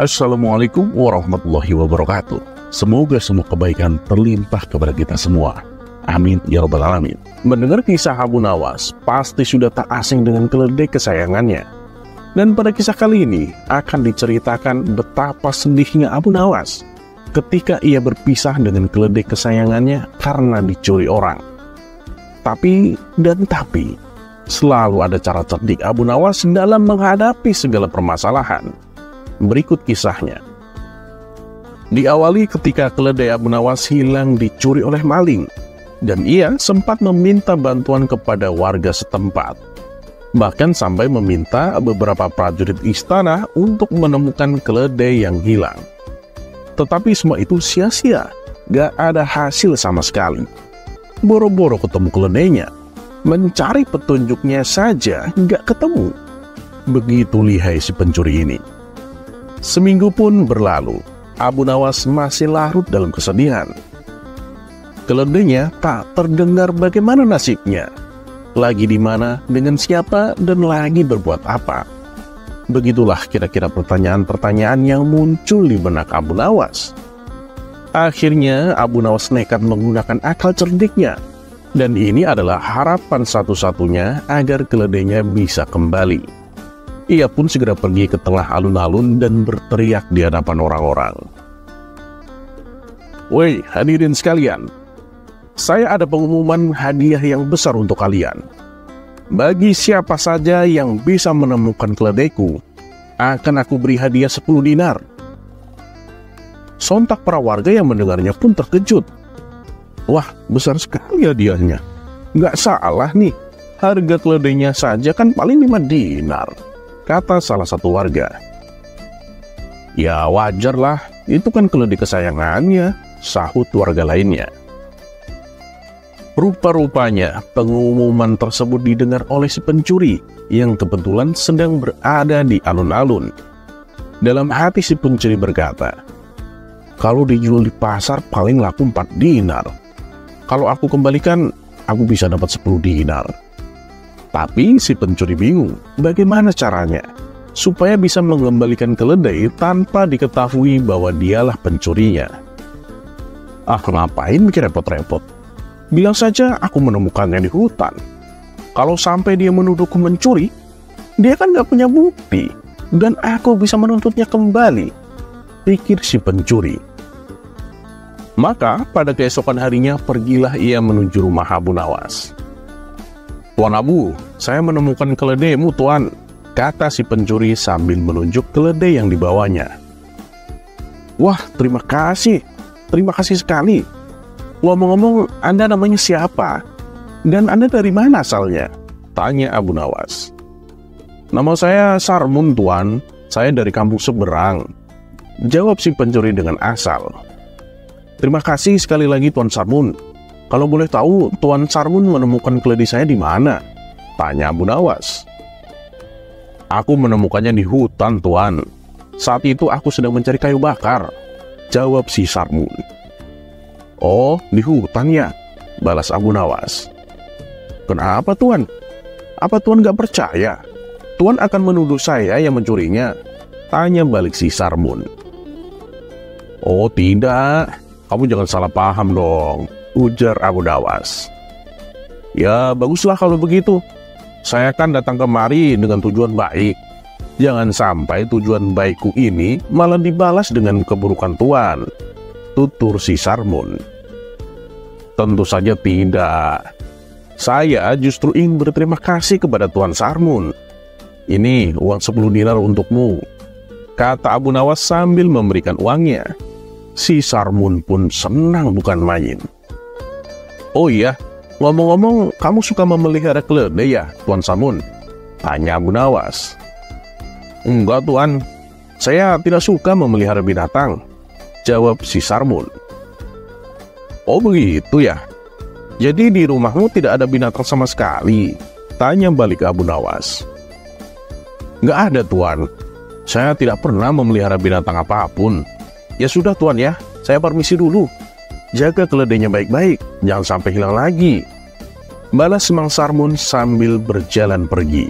Assalamualaikum warahmatullahi wabarakatuh. Semoga semua kebaikan terlimpah kepada kita semua. Amin ya rabbal alamin. Mendengar kisah Abu Nawas, pasti sudah tak asing dengan keledai kesayangannya. Dan pada kisah kali ini akan diceritakan betapa sedihnya Abu Nawas ketika ia berpisah dengan keledai kesayangannya karena dicuri orang. Tapi, selalu ada cara cerdik Abu Nawas dalam menghadapi segala permasalahan. Berikut kisahnya. Diawali ketika keledai Abu Nawas hilang dicuri oleh maling, dan ia sempat meminta bantuan kepada warga setempat. Bahkan sampai meminta beberapa prajurit istana untuk menemukan keledai yang hilang. Tetapi semua itu sia-sia, gak ada hasil sama sekali. Boro-boro ketemu keledainya, mencari petunjuknya saja gak ketemu. Begitu lihai si pencuri ini. Seminggu pun berlalu, Abu Nawas masih larut dalam kesedihan. Keledainya tak terdengar bagaimana nasibnya, lagi di mana, dengan siapa, dan lagi berbuat apa. Begitulah kira-kira pertanyaan-pertanyaan yang muncul di benak Abu Nawas. Akhirnya Abu Nawas nekat menggunakan akal cerdiknya, dan ini adalah harapan satu-satunya agar keledainya bisa kembali. Ia pun segera pergi ke tengah alun-alun dan berteriak di hadapan orang-orang. "Woi, hadirin sekalian, saya ada pengumuman hadiah yang besar untuk kalian. Bagi siapa saja yang bisa menemukan keledaiku, akan aku beri hadiah 10 dinar. Sontak para warga yang mendengarnya pun terkejut. Wah, besar sekali hadiahnya. Nggak salah nih, harga keledainya saja kan paling 5 dinar. Kata salah satu warga. "Ya wajarlah, itu kan keledai kesayangannya," sahut warga lainnya. Rupa-rupanya pengumuman tersebut didengar oleh si pencuri yang kebetulan sedang berada di alun-alun. Dalam hati si pencuri berkata, "Kalau dijual di pasar paling laku 4 dinar. Kalau aku kembalikan, aku bisa dapat 10 dinar. Tapi si pencuri bingung bagaimana caranya supaya bisa mengembalikan keledai tanpa diketahui bahwa dialah pencurinya. Ngapain mikir repot-repot? Bilang saja aku menemukannya di hutan. Kalau sampai dia menuduhku mencuri, dia kan gak punya bukti, dan aku bisa menuntutnya kembali," pikir si pencuri. Maka pada keesokan harinya pergilah ia menuju rumah Abu Nawas. "Tuan Abu, saya menemukan keledaimu, Tuan," kata si pencuri sambil menunjuk keledai yang dibawanya. "Wah, terima kasih sekali. Ngomong-ngomong, Anda namanya siapa? Dan Anda dari mana asalnya?" tanya Abu Nawas. "Nama saya Sarmun, Tuan. Saya dari kampung seberang," jawab si pencuri dengan asal. "Terima kasih sekali lagi, Tuan Sarmun. Kalau boleh tahu, Tuan Sarmun menemukan keledai saya di mana?" tanya Abu Nawas. "Aku menemukannya di hutan, Tuan. Saat itu aku sedang mencari kayu bakar," jawab si Sarmun. "Oh, di hutan ya?" balas Abu Nawas. "Kenapa, Tuan? Apa Tuan gak percaya? Tuan akan menuduh saya yang mencurinya?" tanya balik si Sarmun. "Oh tidak, kamu jangan salah paham dong," ujar Abu Nawas. "Ya baguslah kalau begitu. Saya kan datang kemari dengan tujuan baik. Jangan sampai tujuan baikku ini malah dibalas dengan keburukan Tuan," tutur si Sarmun. "Tentu saja tidak. Saya justru ingin berterima kasih kepada Tuan Sarmun. Ini uang 10 dinar untukmu," kata Abu Nawas sambil memberikan uangnya. Si Sarmun pun senang bukan main. "Oh iya, ngomong-ngomong, kamu suka memelihara keledai ya, Tuan Sarmun?" tanya Abu Nawas. "Enggak, Tuan. Saya tidak suka memelihara binatang," jawab si Sarmun. "Oh begitu ya? Jadi di rumahmu tidak ada binatang sama sekali?" tanya balik Abu Nawas. "Nggak ada, Tuan. Saya tidak pernah memelihara binatang apapun." "Ya sudah, Tuan ya, saya permisi dulu. Jaga keledainya baik-baik, jangan sampai hilang lagi," balas Mang Sarmun sambil berjalan pergi.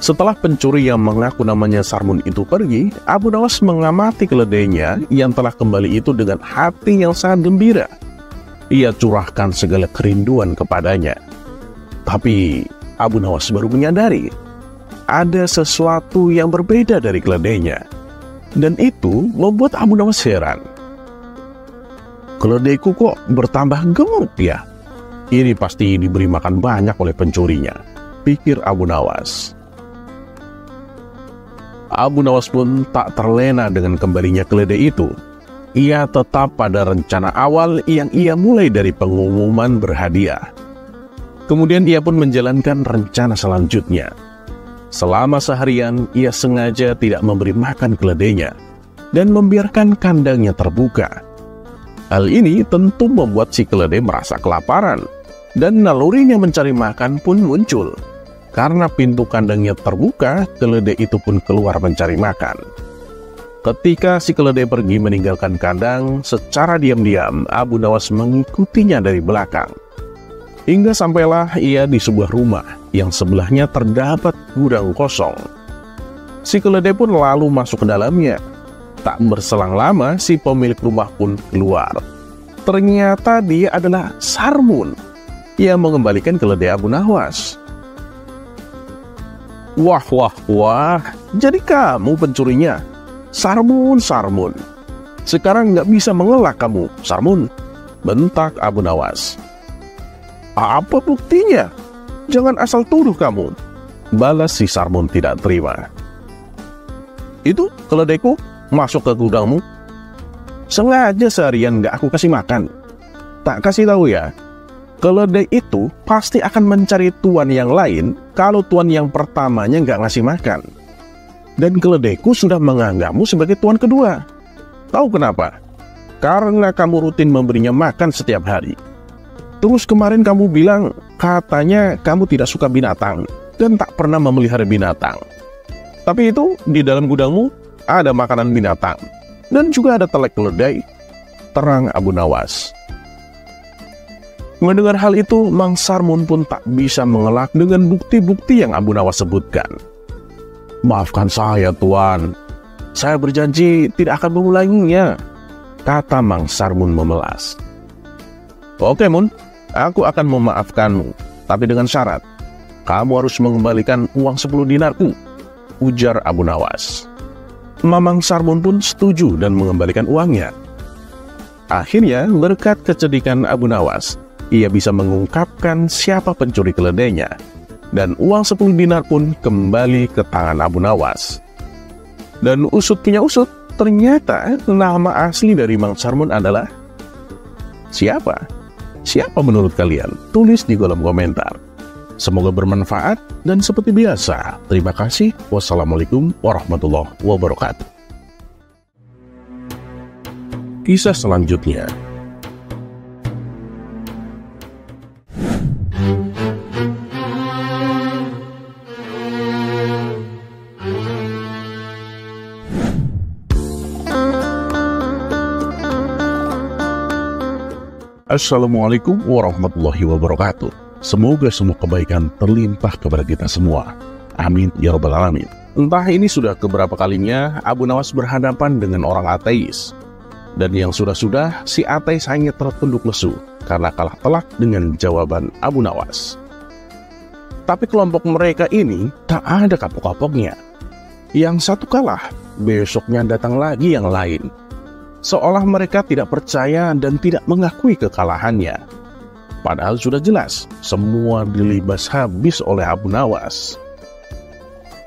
Setelah pencuri yang mengaku namanya Sarmun itu pergi, Abu Nawas mengamati keledainya yang telah kembali itu dengan hati yang sangat gembira. Ia curahkan segala kerinduan kepadanya. Tapi Abu Nawas baru menyadari ada sesuatu yang berbeda dari keledainya. Dan itu membuat Abu Nawas heran. Keledaiku kok bertambah gemuk ya? Ini pasti diberi makan banyak oleh pencurinya, pikir Abu Nawas. Abu Nawas pun tak terlena dengan kembalinya keledai itu. Ia tetap pada rencana awal yang ia mulai dari pengumuman berhadiah. Kemudian ia pun menjalankan rencana selanjutnya. Selama seharian, ia sengaja tidak memberi makan keledainya dan membiarkan kandangnya terbuka. Hal ini tentu membuat si keledai merasa kelaparan, dan nalurinya mencari makan pun muncul. Karena pintu kandangnya terbuka, keledai itu pun keluar mencari makan. Ketika si keledai pergi meninggalkan kandang, secara diam-diam Abu Nawas mengikutinya dari belakang. Hingga sampailah ia di sebuah rumah yang sebelahnya terdapat gudang kosong. Si keledai pun lalu masuk ke dalamnya. Tak berselang lama, si pemilik rumah pun keluar. Ternyata dia adalah Sarmun yang mengembalikan keledai Abu Nawas. Wah, jadi kamu pencurinya. Sarmun. Sekarang nggak bisa mengelak kamu, Sarmun, bentak Abu Nawas. Apa buktinya? Jangan asal tuduh kamu, balas si Sarmun tidak terima. Itu keledaiku masuk ke gudangmu. Sengaja seharian nggak aku kasih makan. Tak kasih tahu ya, keledai itu pasti akan mencari tuan yang lain kalau tuan yang pertamanya nggak ngasih makan. Dan keledaiku sudah menganggapmu sebagai tuan kedua. Tahu kenapa? Karena kamu rutin memberinya makan setiap hari. Terus kemarin kamu bilang katanya kamu tidak suka binatang dan tak pernah memelihara binatang. Tapi itu di dalam gudangmu ada makanan binatang dan juga ada telek keledai, terang Abu Nawas. Mendengar hal itu, Mang Sarmun pun tak bisa mengelak dengan bukti-bukti yang Abu Nawas sebutkan. Maafkan saya, Tuan. Saya berjanji tidak akan mengulanginya, kata Mang Sarmun memelas. Oke, Mun, aku akan memaafkanmu, tapi dengan syarat. Kamu harus mengembalikan uang 10 dinarku, ujar Abu Nawas. Mamang Sarmun pun setuju dan mengembalikan uangnya. Akhirnya, berkat kecerdikan Abu Nawas, ia bisa mengungkapkan siapa pencuri keledainya, dan uang 10 dinar pun kembali ke tangan Abu Nawas. Dan usut punya usut, ternyata nama asli dari Mang Sarmun adalah siapa? Siapa menurut kalian? Tulis di kolom komentar. Semoga bermanfaat, dan seperti biasa, terima kasih. Wassalamualaikum warahmatullahi wabarakatuh. Kisah selanjutnya. Assalamualaikum warahmatullahi wabarakatuh. Semoga semua kebaikan terlimpah kepada kita semua. Amin ya rabbal alamin. Entah ini sudah keberapa kalinya Abu Nawas berhadapan dengan orang ateis. Dan yang sudah-sudah, si ateis hanya tertunduk lesu karena kalah telak dengan jawaban Abu Nawas. Tapi kelompok mereka ini tak ada kapok-kapoknya. Yang satu kalah, besoknya datang lagi yang lain. Seolah mereka tidak percaya dan tidak mengakui kekalahannya. Padahal sudah jelas, semua dilibas habis oleh Abu Nawas.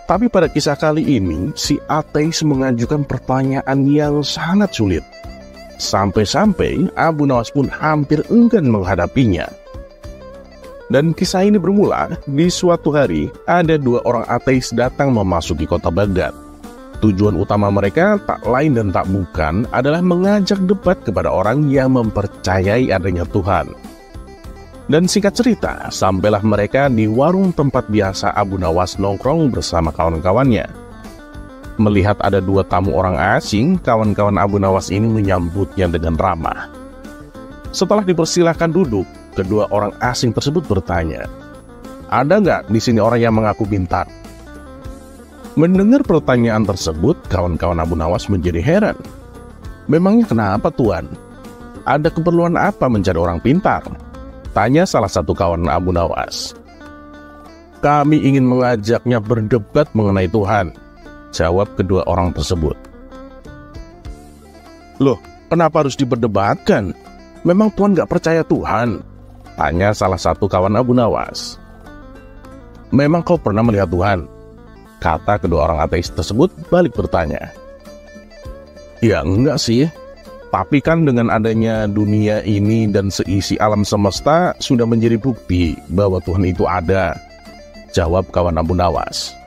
Tapi pada kisah kali ini, si ateis mengajukan pertanyaan yang sangat sulit. Sampai-sampai Abu Nawas pun hampir enggan menghadapinya. Dan kisah ini bermula di suatu hari, ada dua orang ateis datang memasuki kota Baghdad. Tujuan utama mereka tak lain dan tak bukan adalah mengajak debat kepada orang yang mempercayai adanya Tuhan. Dan singkat cerita, sampailah mereka di warung tempat biasa Abu Nawas nongkrong bersama kawan-kawannya. Melihat ada dua tamu orang asing, kawan-kawan Abu Nawas ini menyambutnya dengan ramah. Setelah dipersilahkan duduk, kedua orang asing tersebut bertanya, "Ada nggak di sini orang yang mengaku pintar?" Mendengar pertanyaan tersebut, kawan-kawan Abu Nawas menjadi heran. Memangnya kenapa Tuan? Ada keperluan apa mencari orang pintar? Tanya salah satu kawan Abu Nawas. Kami ingin mengajaknya berdebat mengenai Tuhan, jawab kedua orang tersebut. Loh, kenapa harus diperdebatkan? Memang Tuan gak percaya Tuhan? Tanya salah satu kawan Abu Nawas. Memang kau pernah melihat Tuhan? Kata kedua orang ateis tersebut balik bertanya. Ya enggak sih, tapi kan dengan adanya dunia ini dan seisi alam semesta sudah menjadi bukti bahwa Tuhan itu ada, jawab kawan Abu Nawas.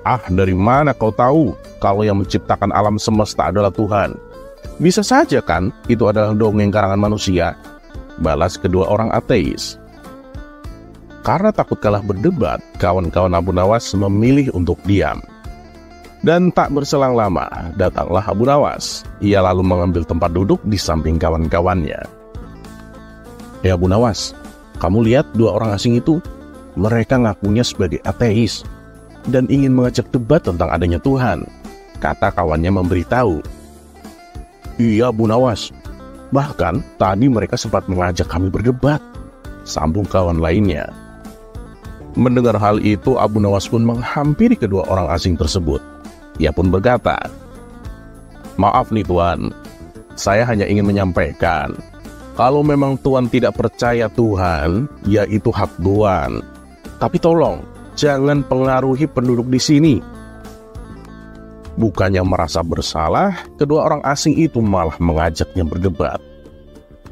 Ah, dari mana kau tahu kalau yang menciptakan alam semesta adalah Tuhan? Bisa saja kan itu adalah dongeng karangan manusia, balas kedua orang ateis. Karena takut kalah berdebat, kawan-kawan Abu Nawas memilih untuk diam. Dan tak berselang lama, datanglah Abu Nawas. Ia lalu mengambil tempat duduk di samping kawan-kawannya. Ya Abu Nawas, kamu lihat dua orang asing itu? Mereka ngakunya sebagai ateis dan ingin mengajak debat tentang adanya Tuhan, kata kawannya memberitahu. Iya Abu Nawas, bahkan tadi mereka sempat mengajak kami berdebat, sambung kawan lainnya. Mendengar hal itu, Abu Nawas pun menghampiri kedua orang asing tersebut. Ia pun berkata, maaf nih Tuan, saya hanya ingin menyampaikan, kalau memang Tuan tidak percaya Tuhan, ya itu hak Tuan. Tapi tolong, jangan pengaruhi penduduk di sini. Bukannya merasa bersalah, kedua orang asing itu malah mengajaknya berdebat.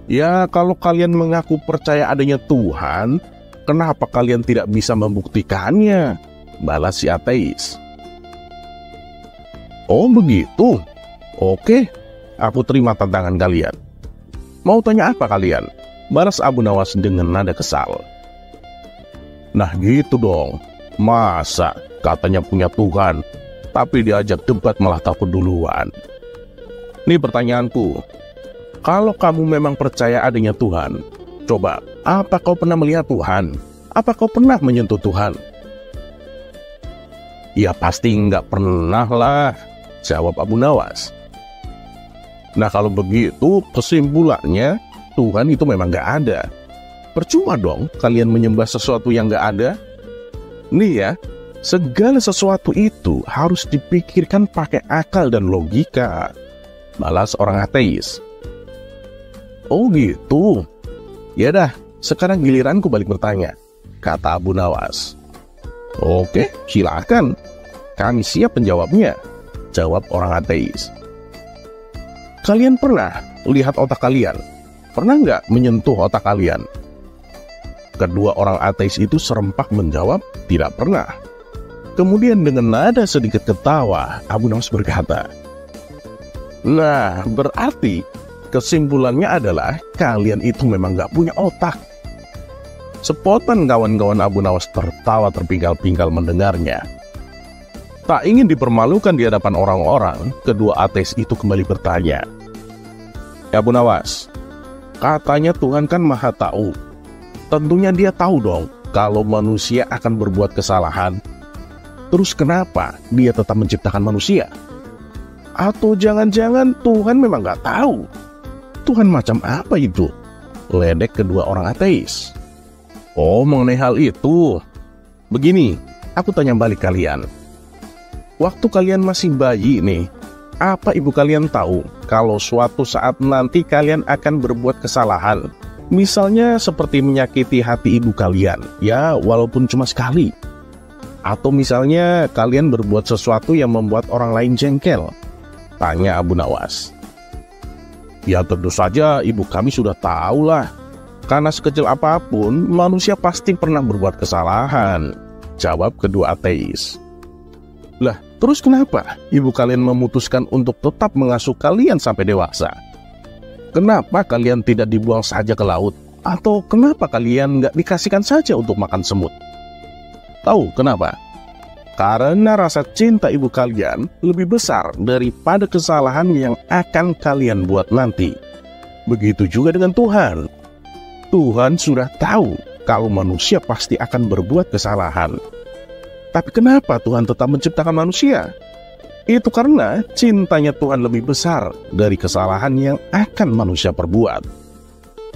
Ya, kalau kalian mengaku percaya adanya Tuhan, kenapa kalian tidak bisa membuktikannya? Balas si ateis. Oh begitu? Oke, aku terima tantangan kalian. Mau tanya apa kalian? Balas Abu Nawas dengan nada kesal. Nah gitu dong, masa katanya punya Tuhan, tapi diajak debat malah takut duluan. Nih pertanyaanku, kalau kamu memang percaya adanya Tuhan, coba, apa kau pernah melihat Tuhan? Apa kau pernah menyentuh Tuhan? Ya pasti nggak pernah lah, jawab Abu Nawas. Nah kalau begitu, kesimpulannya Tuhan itu memang nggak ada. Percuma dong kalian menyembah sesuatu yang nggak ada. Nih ya, segala sesuatu itu harus dipikirkan pakai akal dan logika, balas orang ateis. Oh gitu? Ya dah, sekarang giliranku balik bertanya, kata Abu Nawas. Oke, silakan. Kami siap menjawabnya, jawab orang ateis. Kalian pernah lihat otak kalian? Pernah nggak menyentuh otak kalian? Kedua orang ateis itu serempak menjawab, tidak pernah. Kemudian dengan nada sedikit ketawa, Abu Nawas berkata, nah, berarti kesimpulannya adalah kalian itu memang gak punya otak. Sepotan kawan-kawan Abu Nawas tertawa terpinggal-pinggal mendengarnya. Tak ingin dipermalukan di hadapan orang-orang, kedua ateis itu kembali bertanya, Abu Nawas, katanya Tuhan kan maha tahu. Tentunya dia tahu dong kalau manusia akan berbuat kesalahan. Terus kenapa dia tetap menciptakan manusia? Atau jangan-jangan Tuhan memang gak tahu? Tuhan macam apa itu? Ledek kedua orang ateis. Oh, mengenai hal itu, begini, aku tanya balik kalian. Waktu kalian masih bayi nih, apa ibu kalian tahu kalau suatu saat nanti kalian akan berbuat kesalahan? Misalnya seperti menyakiti hati ibu kalian, ya walaupun cuma sekali. Atau misalnya kalian berbuat sesuatu yang membuat orang lain jengkel, tanya Abu Nawas. Ya tentu saja ibu kami sudah tahu lah. Karena sekecil apapun, manusia pasti pernah berbuat kesalahan, jawab kedua ateis. Lah, terus kenapa ibu kalian memutuskan untuk tetap mengasuh kalian sampai dewasa? Kenapa kalian tidak dibuang saja ke laut? Atau kenapa kalian nggak dikasihkan saja untuk makan semut? Tahu kenapa? Karena rasa cinta ibu kalian lebih besar daripada kesalahan yang akan kalian buat nanti. Begitu juga dengan Tuhan. Tuhan sudah tahu kalau manusia pasti akan berbuat kesalahan. Tapi kenapa Tuhan tetap menciptakan manusia? Itu karena cintanya Tuhan lebih besar dari kesalahan yang akan manusia perbuat.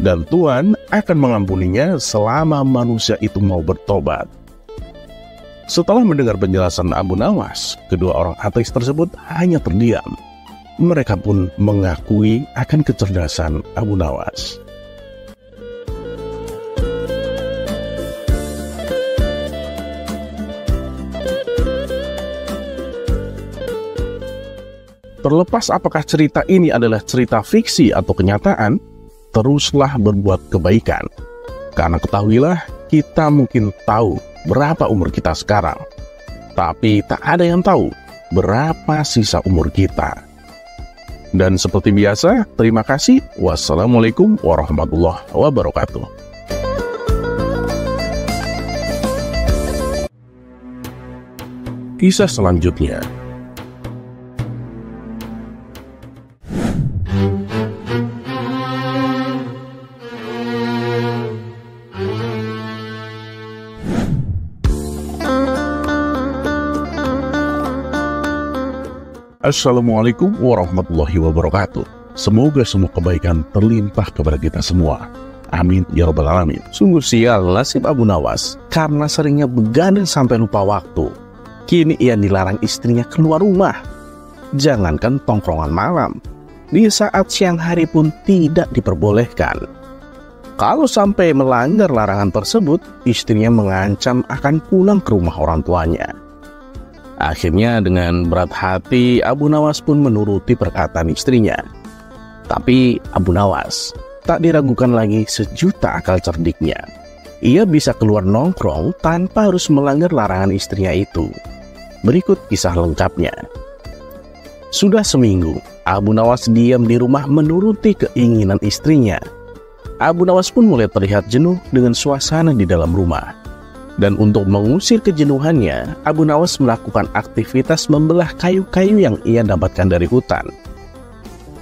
Dan Tuhan akan mengampuninya selama manusia itu mau bertobat. Setelah mendengar penjelasan Abu Nawas, kedua orang ateis tersebut hanya terdiam. Mereka pun mengakui akan kecerdasan Abu Nawas. Terlepas apakah cerita ini adalah cerita fiksi atau kenyataan, teruslah berbuat kebaikan. Karena ketahuilah, kita mungkin tahu berapa umur kita sekarang, tapi tak ada yang tahu berapa sisa umur kita. Dan seperti biasa, terima kasih. Wassalamualaikum warahmatullahi wabarakatuh. Kisah selanjutnya. Assalamualaikum warahmatullahi wabarakatuh. Semoga semua kebaikan terlimpah kepada kita semua. Amin ya rabbal alamin. Sungguh sial nasib Abu Nawas karena seringnya begadang sampai lupa waktu. Kini ia dilarang istrinya keluar rumah. Jangankan tongkrongan malam, di saat siang hari pun tidak diperbolehkan. Kalau sampai melanggar larangan tersebut, istrinya mengancam akan pulang ke rumah orang tuanya. Akhirnya dengan berat hati, Abu Nawas pun menuruti perkataan istrinya. Tapi Abu Nawas tak diragukan lagi sejuta akal cerdiknya. Ia bisa keluar nongkrong tanpa harus melanggar larangan istrinya itu. Berikut kisah lengkapnya. Sudah seminggu, Abu Nawas diam di rumah menuruti keinginan istrinya. Abu Nawas pun mulai terlihat jenuh dengan suasana di dalam rumah. Dan untuk mengusir kejenuhannya, Abu Nawas melakukan aktivitas membelah kayu-kayu yang ia dapatkan dari hutan.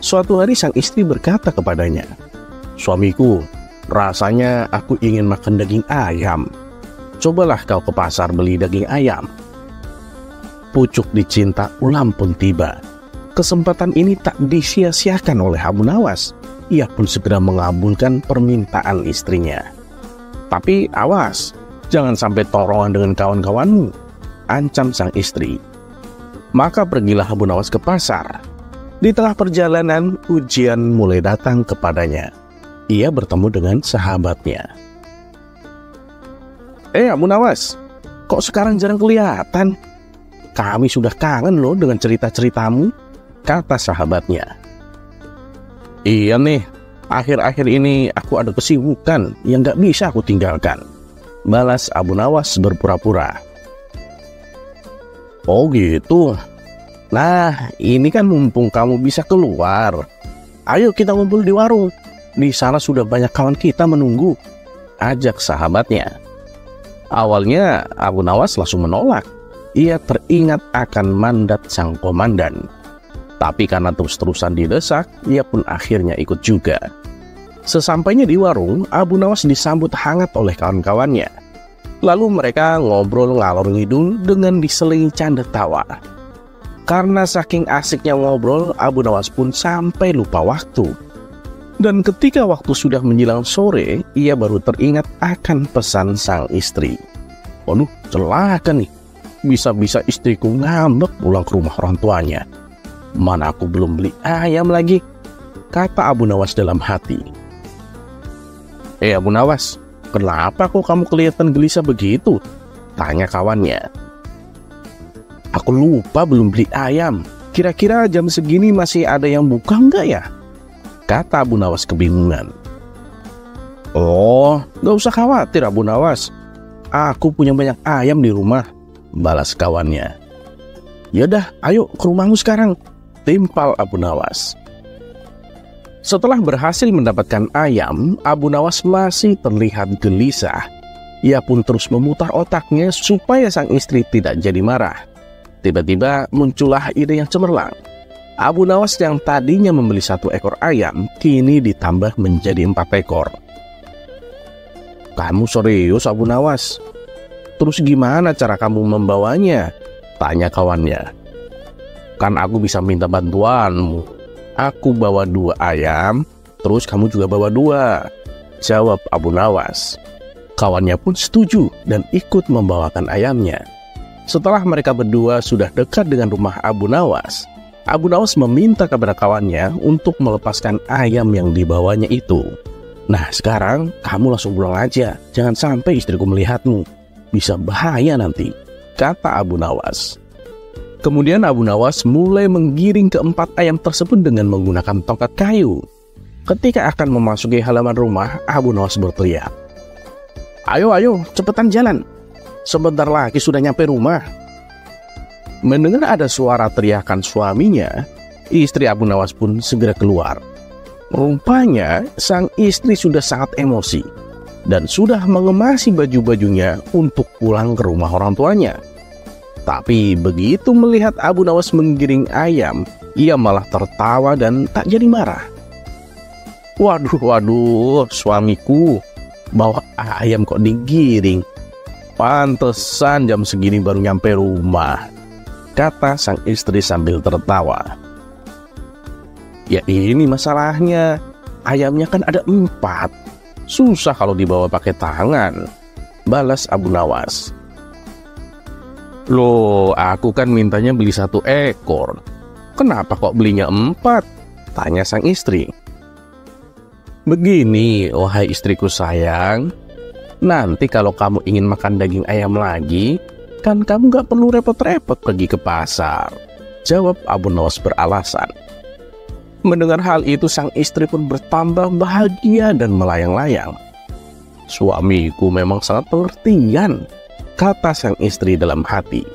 Suatu hari sang istri berkata kepadanya, "Suamiku, rasanya aku ingin makan daging ayam. Cobalah kau ke pasar beli daging ayam." Pucuk dicinta ulam pun tiba. Kesempatan ini tak disia-siakan oleh Abu Nawas. Ia pun segera mengabulkan permintaan istrinya. Tapi awas, jangan sampai torongan dengan kawan-kawanmu, ancam sang istri. Maka pergilah Abu Nawas ke pasar. Di tengah perjalanan, ujian mulai datang kepadanya. Ia bertemu dengan sahabatnya. Abu Nawas, kok sekarang jarang kelihatan? Kami sudah kangen loh dengan cerita-ceritamu, kata sahabatnya. Iya nih, akhir-akhir ini aku ada kesibukan yang gak bisa aku tinggalkan, balas Abu Nawas berpura-pura. Oh gitu. Nah, ini kan mumpung kamu bisa keluar. Ayo kita ngumpul di warung. Di sana sudah banyak kawan kita menunggu, ajak sahabatnya. Awalnya Abu Nawas langsung menolak. Ia teringat akan mandat sang komandan. Tapi karena terus-terusan didesak, ia pun akhirnya ikut juga. Sesampainya di warung, Abu Nawas disambut hangat oleh kawan-kawannya. Lalu mereka ngobrol ngalor ngidul dengan diselingi canda tawa. Karena saking asiknya ngobrol, Abu Nawas pun sampai lupa waktu. Dan ketika waktu sudah menjelang sore, ia baru teringat akan pesan sang istri. Waduh, celaka nih. Bisa-bisa istriku ngambek pulang ke rumah orang tuanya. Mana aku belum beli ayam lagi, kata Abu Nawas dalam hati. Abu Nawas, kenapa kok kamu kelihatan gelisah begitu? Tanya kawannya. Aku lupa belum beli ayam. Kira-kira jam segini masih ada yang buka enggak ya? Kata Abu Nawas kebingungan. Oh, gak usah khawatir Abu Nawas. Aku punya banyak ayam di rumah, balas kawannya. Yaudah, ayo ke rumahmu sekarang, timpal Abu Nawas. Setelah berhasil mendapatkan ayam, Abu Nawas masih terlihat gelisah. Ia pun terus memutar otaknya supaya sang istri tidak jadi marah. Tiba-tiba muncullah ide yang cemerlang. Abu Nawas yang tadinya membeli 1 ekor ayam, kini ditambah menjadi 4 ekor. Kamu serius Abu Nawas? Terus gimana cara kamu membawanya? Tanya kawannya. Kan aku bisa minta bantuanmu. Aku bawa 2 ayam, terus kamu juga bawa 2, jawab Abu Nawas. Kawannya pun setuju dan ikut membawakan ayamnya. Setelah mereka berdua sudah dekat dengan rumah Abu Nawas meminta kepada kawannya untuk melepaskan ayam yang dibawanya itu. Nah, sekarang kamu langsung pulang aja, jangan sampai istriku melihatmu. Bisa bahaya nanti, kata Abu Nawas. Kemudian Abu Nawas mulai menggiring keempat ayam tersebut dengan menggunakan tongkat kayu. Ketika akan memasuki halaman rumah, Abu Nawas berteriak, Ayo, cepetan jalan. Sebentar lagi sudah nyampe rumah. Mendengar ada suara teriakan suaminya, istri Abu Nawas pun segera keluar. Rupanya sang istri sudah sangat emosi dan sudah mengemasi baju-bajunya untuk pulang ke rumah orang tuanya. Tapi begitu melihat Abu Nawas menggiring ayam, ia malah tertawa dan tak jadi marah. Waduh, suamiku bawa ayam kok digiring. Pantesan jam segini baru nyampe rumah, kata sang istri sambil tertawa. Ya ini masalahnya, ayamnya kan ada 4. Susah kalau dibawa pakai tangan, balas Abu Nawas. Loh, aku kan mintanya beli 1 ekor. Kenapa kok belinya 4? Tanya sang istri. Begini, wahai istriku sayang, nanti kalau kamu ingin makan daging ayam lagi, kan kamu gak perlu repot-repot pergi ke pasar, jawab Abu Nawas beralasan. Mendengar hal itu, sang istri pun bertambah bahagia dan melayang-layang. Suamiku memang sangat pengertian, kata sang istri dalam hati.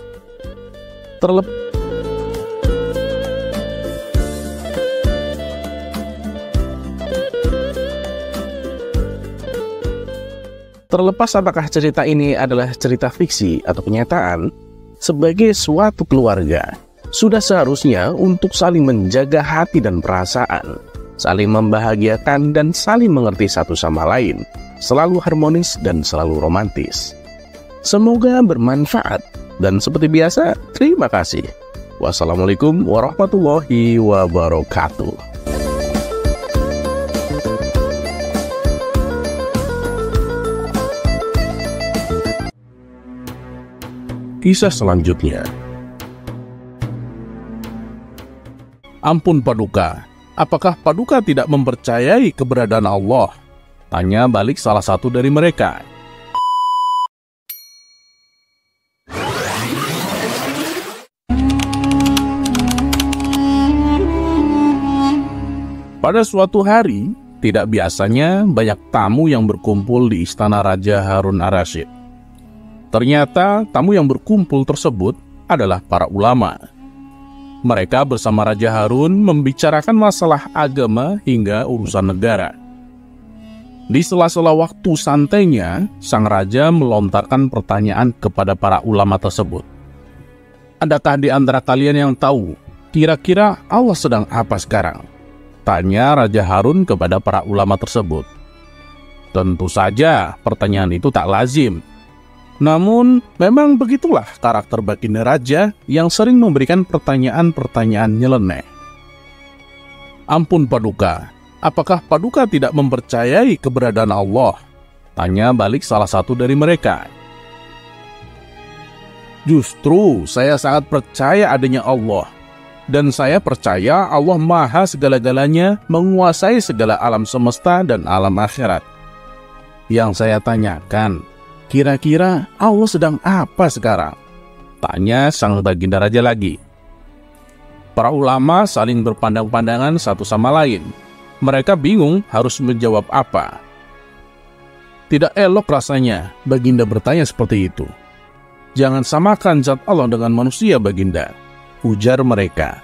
Terlepas apakah cerita ini adalah cerita fiksi atau kenyataan, sebagai suatu keluarga, sudah seharusnya untuk saling menjaga hati dan perasaan, saling membahagiakan dan saling mengerti satu sama lain, selalu harmonis dan selalu romantis. Semoga bermanfaat, dan seperti biasa, terima kasih. Wassalamualaikum warahmatullahi wabarakatuh. Kisah selanjutnya. Ampun Paduka, apakah Paduka tidak mempercayai keberadaan Allah? Tanya balik salah satu dari mereka. Pada suatu hari, tidak biasanya banyak tamu yang berkumpul di istana Raja Harun Ar-Rasyid. Ternyata tamu yang berkumpul tersebut adalah para ulama. Mereka bersama Raja Harun membicarakan masalah agama hingga urusan negara. Di sela-sela waktu santainya, sang raja melontarkan pertanyaan kepada para ulama tersebut. Adakah di antara kalian yang tahu kira-kira Allah sedang apa sekarang? Tanya Raja Harun kepada para ulama tersebut. Tentu saja pertanyaan itu tak lazim. Namun, memang begitulah karakter baginda raja yang sering memberikan pertanyaan-pertanyaan nyeleneh. Ampun Paduka, apakah Paduka tidak mempercayai keberadaan Allah? Tanya balik salah satu dari mereka. Justru saya sangat percaya adanya Allah. Dan saya percaya Allah maha segala-galanya, menguasai segala alam semesta dan alam akhirat. Yang saya tanyakan, kira-kira Allah sedang apa sekarang? Tanya sang baginda raja lagi. Para ulama saling berpandang-pandangan satu sama lain. Mereka bingung harus menjawab apa. Tidak elok rasanya baginda bertanya seperti itu. Jangan samakan zat Allah dengan manusia baginda, ujar mereka.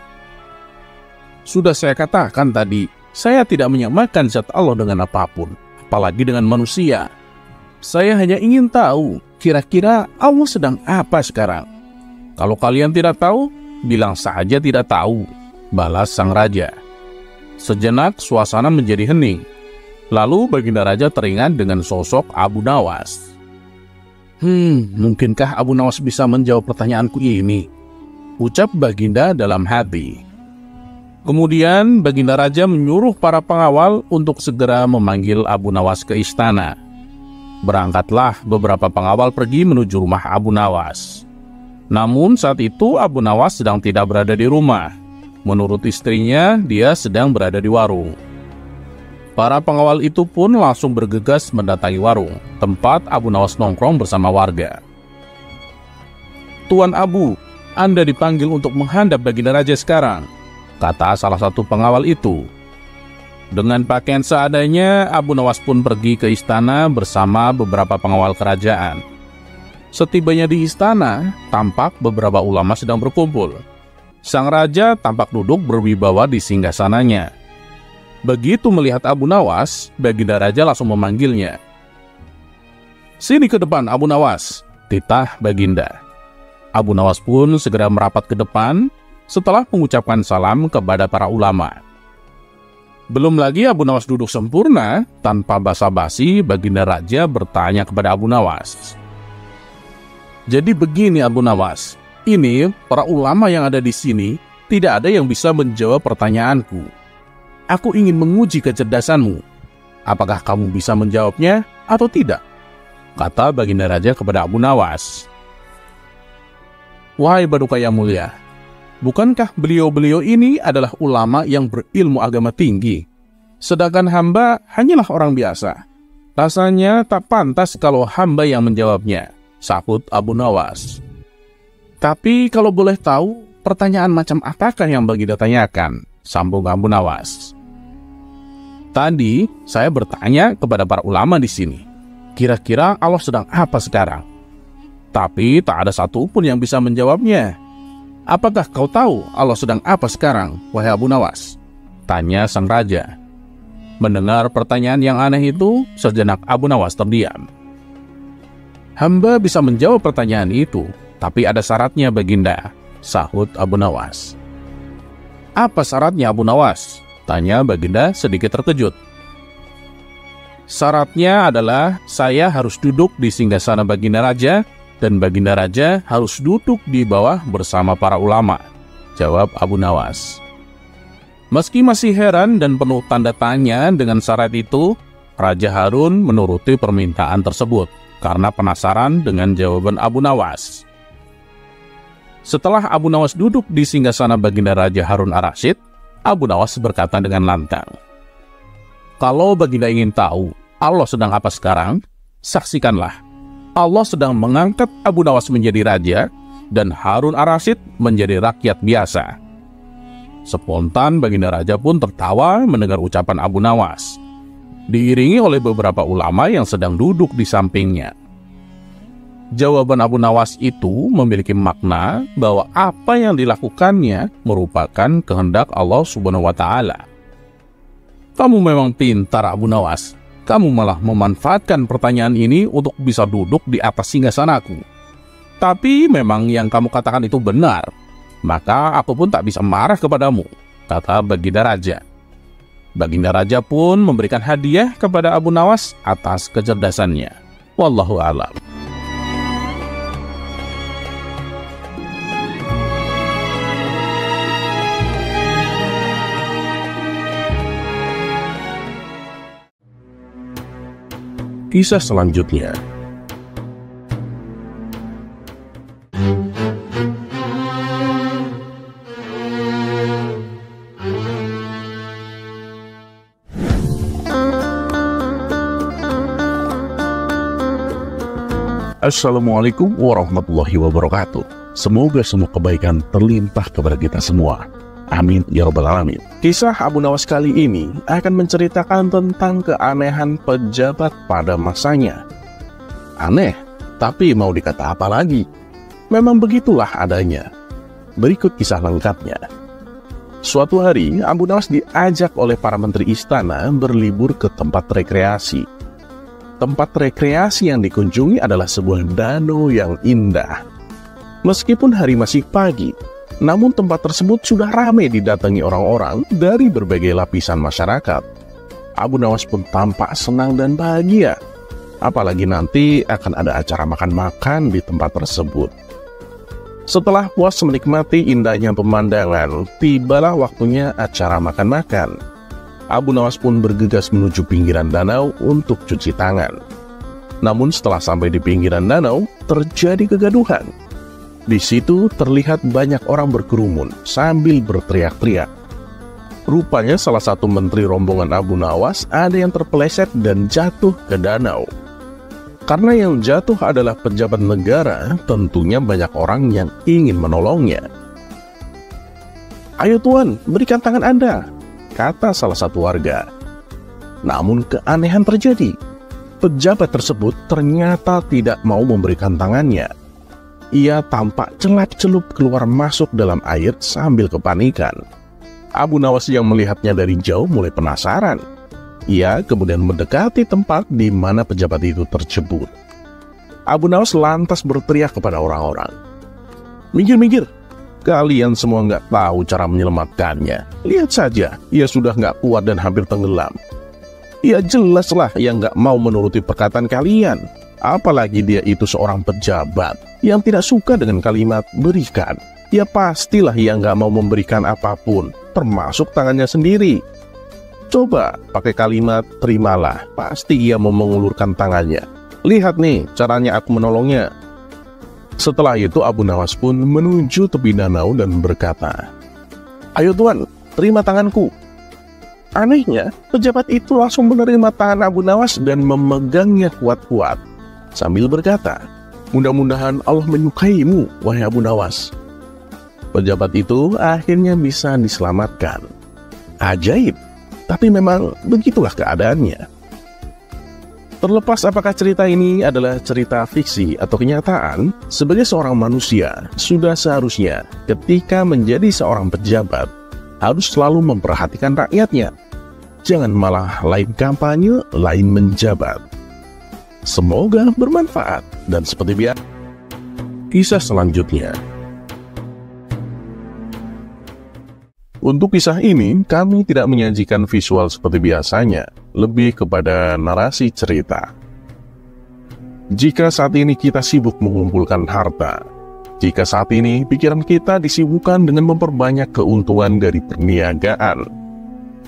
Sudah saya katakan tadi, saya tidak menyamakan zat Allah dengan apapun, apalagi dengan manusia. Saya hanya ingin tahu, kira-kira Allah sedang apa sekarang? Kalau kalian tidak tahu, bilang saja tidak tahu, balas sang raja. Sejenak suasana menjadi hening. Lalu baginda raja teringat dengan sosok Abu Nawas. Mungkinkah Abu Nawas bisa menjawab pertanyaanku ini? Ucap Baginda dalam hati. Kemudian Baginda Raja menyuruh para pengawal untuk segera memanggil Abu Nawas ke istana. Berangkatlah beberapa pengawal pergi menuju rumah Abu Nawas. Namun saat itu Abu Nawas sedang tidak berada di rumah. Menurut istrinya, dia sedang berada di warung. Para pengawal itu pun langsung bergegas mendatangi warung, tempat Abu Nawas nongkrong bersama warga. "Tuan Abu, Anda dipanggil untuk menghadap Baginda Raja sekarang," kata salah satu pengawal itu. Dengan pakaian seadanya, Abu Nawas pun pergi ke istana bersama beberapa pengawal kerajaan. Setibanya di istana, tampak beberapa ulama sedang berkumpul. Sang raja tampak duduk berwibawa di singgasananya. Begitu melihat Abu Nawas, Baginda Raja langsung memanggilnya. "Sini ke depan, Abu Nawas," titah Baginda. Abu Nawas pun segera merapat ke depan setelah mengucapkan salam kepada para ulama. Belum lagi Abu Nawas duduk sempurna, tanpa basa-basi Baginda Raja bertanya kepada Abu Nawas. "Jadi begini Abu Nawas, ini para ulama yang ada di sini tidak ada yang bisa menjawab pertanyaanku. Aku ingin menguji kecerdasanmu. Apakah kamu bisa menjawabnya atau tidak?" kata Baginda Raja kepada Abu Nawas. "Wahai Paduka yang mulia, bukankah beliau-beliau ini adalah ulama yang berilmu agama tinggi? Sedangkan hamba hanyalah orang biasa. Rasanya tak pantas kalau hamba yang menjawabnya," sahut Abu Nawas. "Tapi kalau boleh tahu, pertanyaan macam apakah yang Baginda tanyakan?" sambung Abu Nawas. "Tadi saya bertanya kepada para ulama di sini, kira-kira Allah sedang apa sekarang? Tapi tak ada satupun yang bisa menjawabnya. Apakah kau tahu Allah sedang apa sekarang, wahai Abu Nawas?" tanya sang raja. Mendengar pertanyaan yang aneh itu, sejenak Abu Nawas terdiam. "Hamba bisa menjawab pertanyaan itu, tapi ada syaratnya Baginda," sahut Abu Nawas. "Apa syaratnya Abu Nawas?" tanya Baginda sedikit terkejut. "Syaratnya adalah saya harus duduk di singgasana Baginda Raja dan Baginda Raja harus duduk di bawah bersama para ulama," jawab Abu Nawas. Meski masih heran dan penuh tanda tanya dengan syarat itu, Raja Harun menuruti permintaan tersebut karena penasaran dengan jawaban Abu Nawas. Setelah Abu Nawas duduk di singgasana Baginda Raja Harun Ar-Rasyid, Abu Nawas berkata dengan lantang, "Kalau Baginda ingin tahu Allah sedang apa sekarang, saksikanlah. Allah sedang mengangkat Abu Nawas menjadi raja dan Harun Ar-Rasyid menjadi rakyat biasa." Spontan Baginda Raja pun tertawa mendengar ucapan Abu Nawas, diiringi oleh beberapa ulama yang sedang duduk di sampingnya. Jawaban Abu Nawas itu memiliki makna bahwa apa yang dilakukannya merupakan kehendak Allah Subhanahu wa Ta'ala. "Kamu memang pintar Abu Nawas. Kamu malah memanfaatkan pertanyaan ini untuk bisa duduk di atas singgasanaku. Tapi memang yang kamu katakan itu benar. Maka aku pun tak bisa marah kepadamu," kata Baginda Raja. Baginda Raja pun memberikan hadiah kepada Abu Nawas atas kecerdasannya. Wallahu a'lam. Kisah selanjutnya. Assalamualaikum warahmatullahi wabarakatuh. Semoga semua kebaikan terlimpah kepada kita semua. Amin ya rabbal alamin. Kisah Abu Nawas kali ini akan menceritakan tentang keanehan pejabat pada masanya. Aneh, tapi mau dikata apa lagi? Memang begitulah adanya. Berikut kisah lengkapnya. Suatu hari, Abu Nawas diajak oleh para menteri istana berlibur ke tempat rekreasi. Tempat rekreasi yang dikunjungi adalah sebuah danau yang indah. Meskipun hari masih pagi, namun tempat tersebut sudah ramai didatangi orang-orang dari berbagai lapisan masyarakat. Abu Nawas pun tampak senang dan bahagia. Apalagi nanti akan ada acara makan-makan di tempat tersebut. Setelah puas menikmati indahnya pemandangan, tibalah waktunya acara makan-makan. Abu Nawas pun bergegas menuju pinggiran danau untuk cuci tangan. Namun setelah sampai di pinggiran danau, terjadi kegaduhan. Di situ terlihat banyak orang berkerumun sambil berteriak-teriak. Rupanya salah satu menteri rombongan Abu Nawas ada yang terpeleset dan jatuh ke danau. Karena yang jatuh adalah pejabat negara, tentunya banyak orang yang ingin menolongnya. "Ayo tuan, berikan tangan Anda," kata salah satu warga. Namun keanehan terjadi. Pejabat tersebut ternyata tidak mau memberikan tangannya. Ia tampak celap-celup keluar masuk dalam air sambil kepanikan. Abu Nawas yang melihatnya dari jauh mulai penasaran. Ia kemudian mendekati tempat di mana pejabat itu tercebur. Abu Nawas lantas berteriak kepada orang-orang, "Minggir-minggir, kalian semua nggak tahu cara menyelamatkannya. Lihat saja, ia sudah nggak kuat dan hampir tenggelam. Ia jelaslah yang nggak mau menuruti perkataan kalian. Apalagi dia itu seorang pejabat yang tidak suka dengan kalimat berikan. Ya pastilah ia nggak mau memberikan apapun, termasuk tangannya sendiri. Coba pakai kalimat terimalah, pasti ia mau mengulurkan tangannya. Lihat nih caranya aku menolongnya." Setelah itu Abu Nawas pun menuju tepi danau dan berkata, "Ayo tuan, terima tanganku." Anehnya, pejabat itu langsung menerima tangan Abu Nawas dan memegangnya kuat-kuat sambil berkata, "Mudah-mudahan Allah menyukaimu, wahai Abu Nawas." Pejabat itu akhirnya bisa diselamatkan. Ajaib. Tapi memang begitulah keadaannya. Terlepas apakah cerita ini adalah cerita fiksi atau kenyataan, sebagai seorang manusia, sudah seharusnya ketika menjadi seorang pejabat, harus selalu memperhatikan rakyatnya. Jangan malah lain kampanye, lain menjabat. Semoga bermanfaat. Dan seperti biasa, kisah selanjutnya. Untuk kisah ini, kami tidak menyajikan visual seperti biasanya, lebih kepada narasi cerita. Jika saat ini kita sibuk mengumpulkan harta, jika saat ini pikiran kita disibukkan dengan memperbanyak keuntungan dari perniagaan,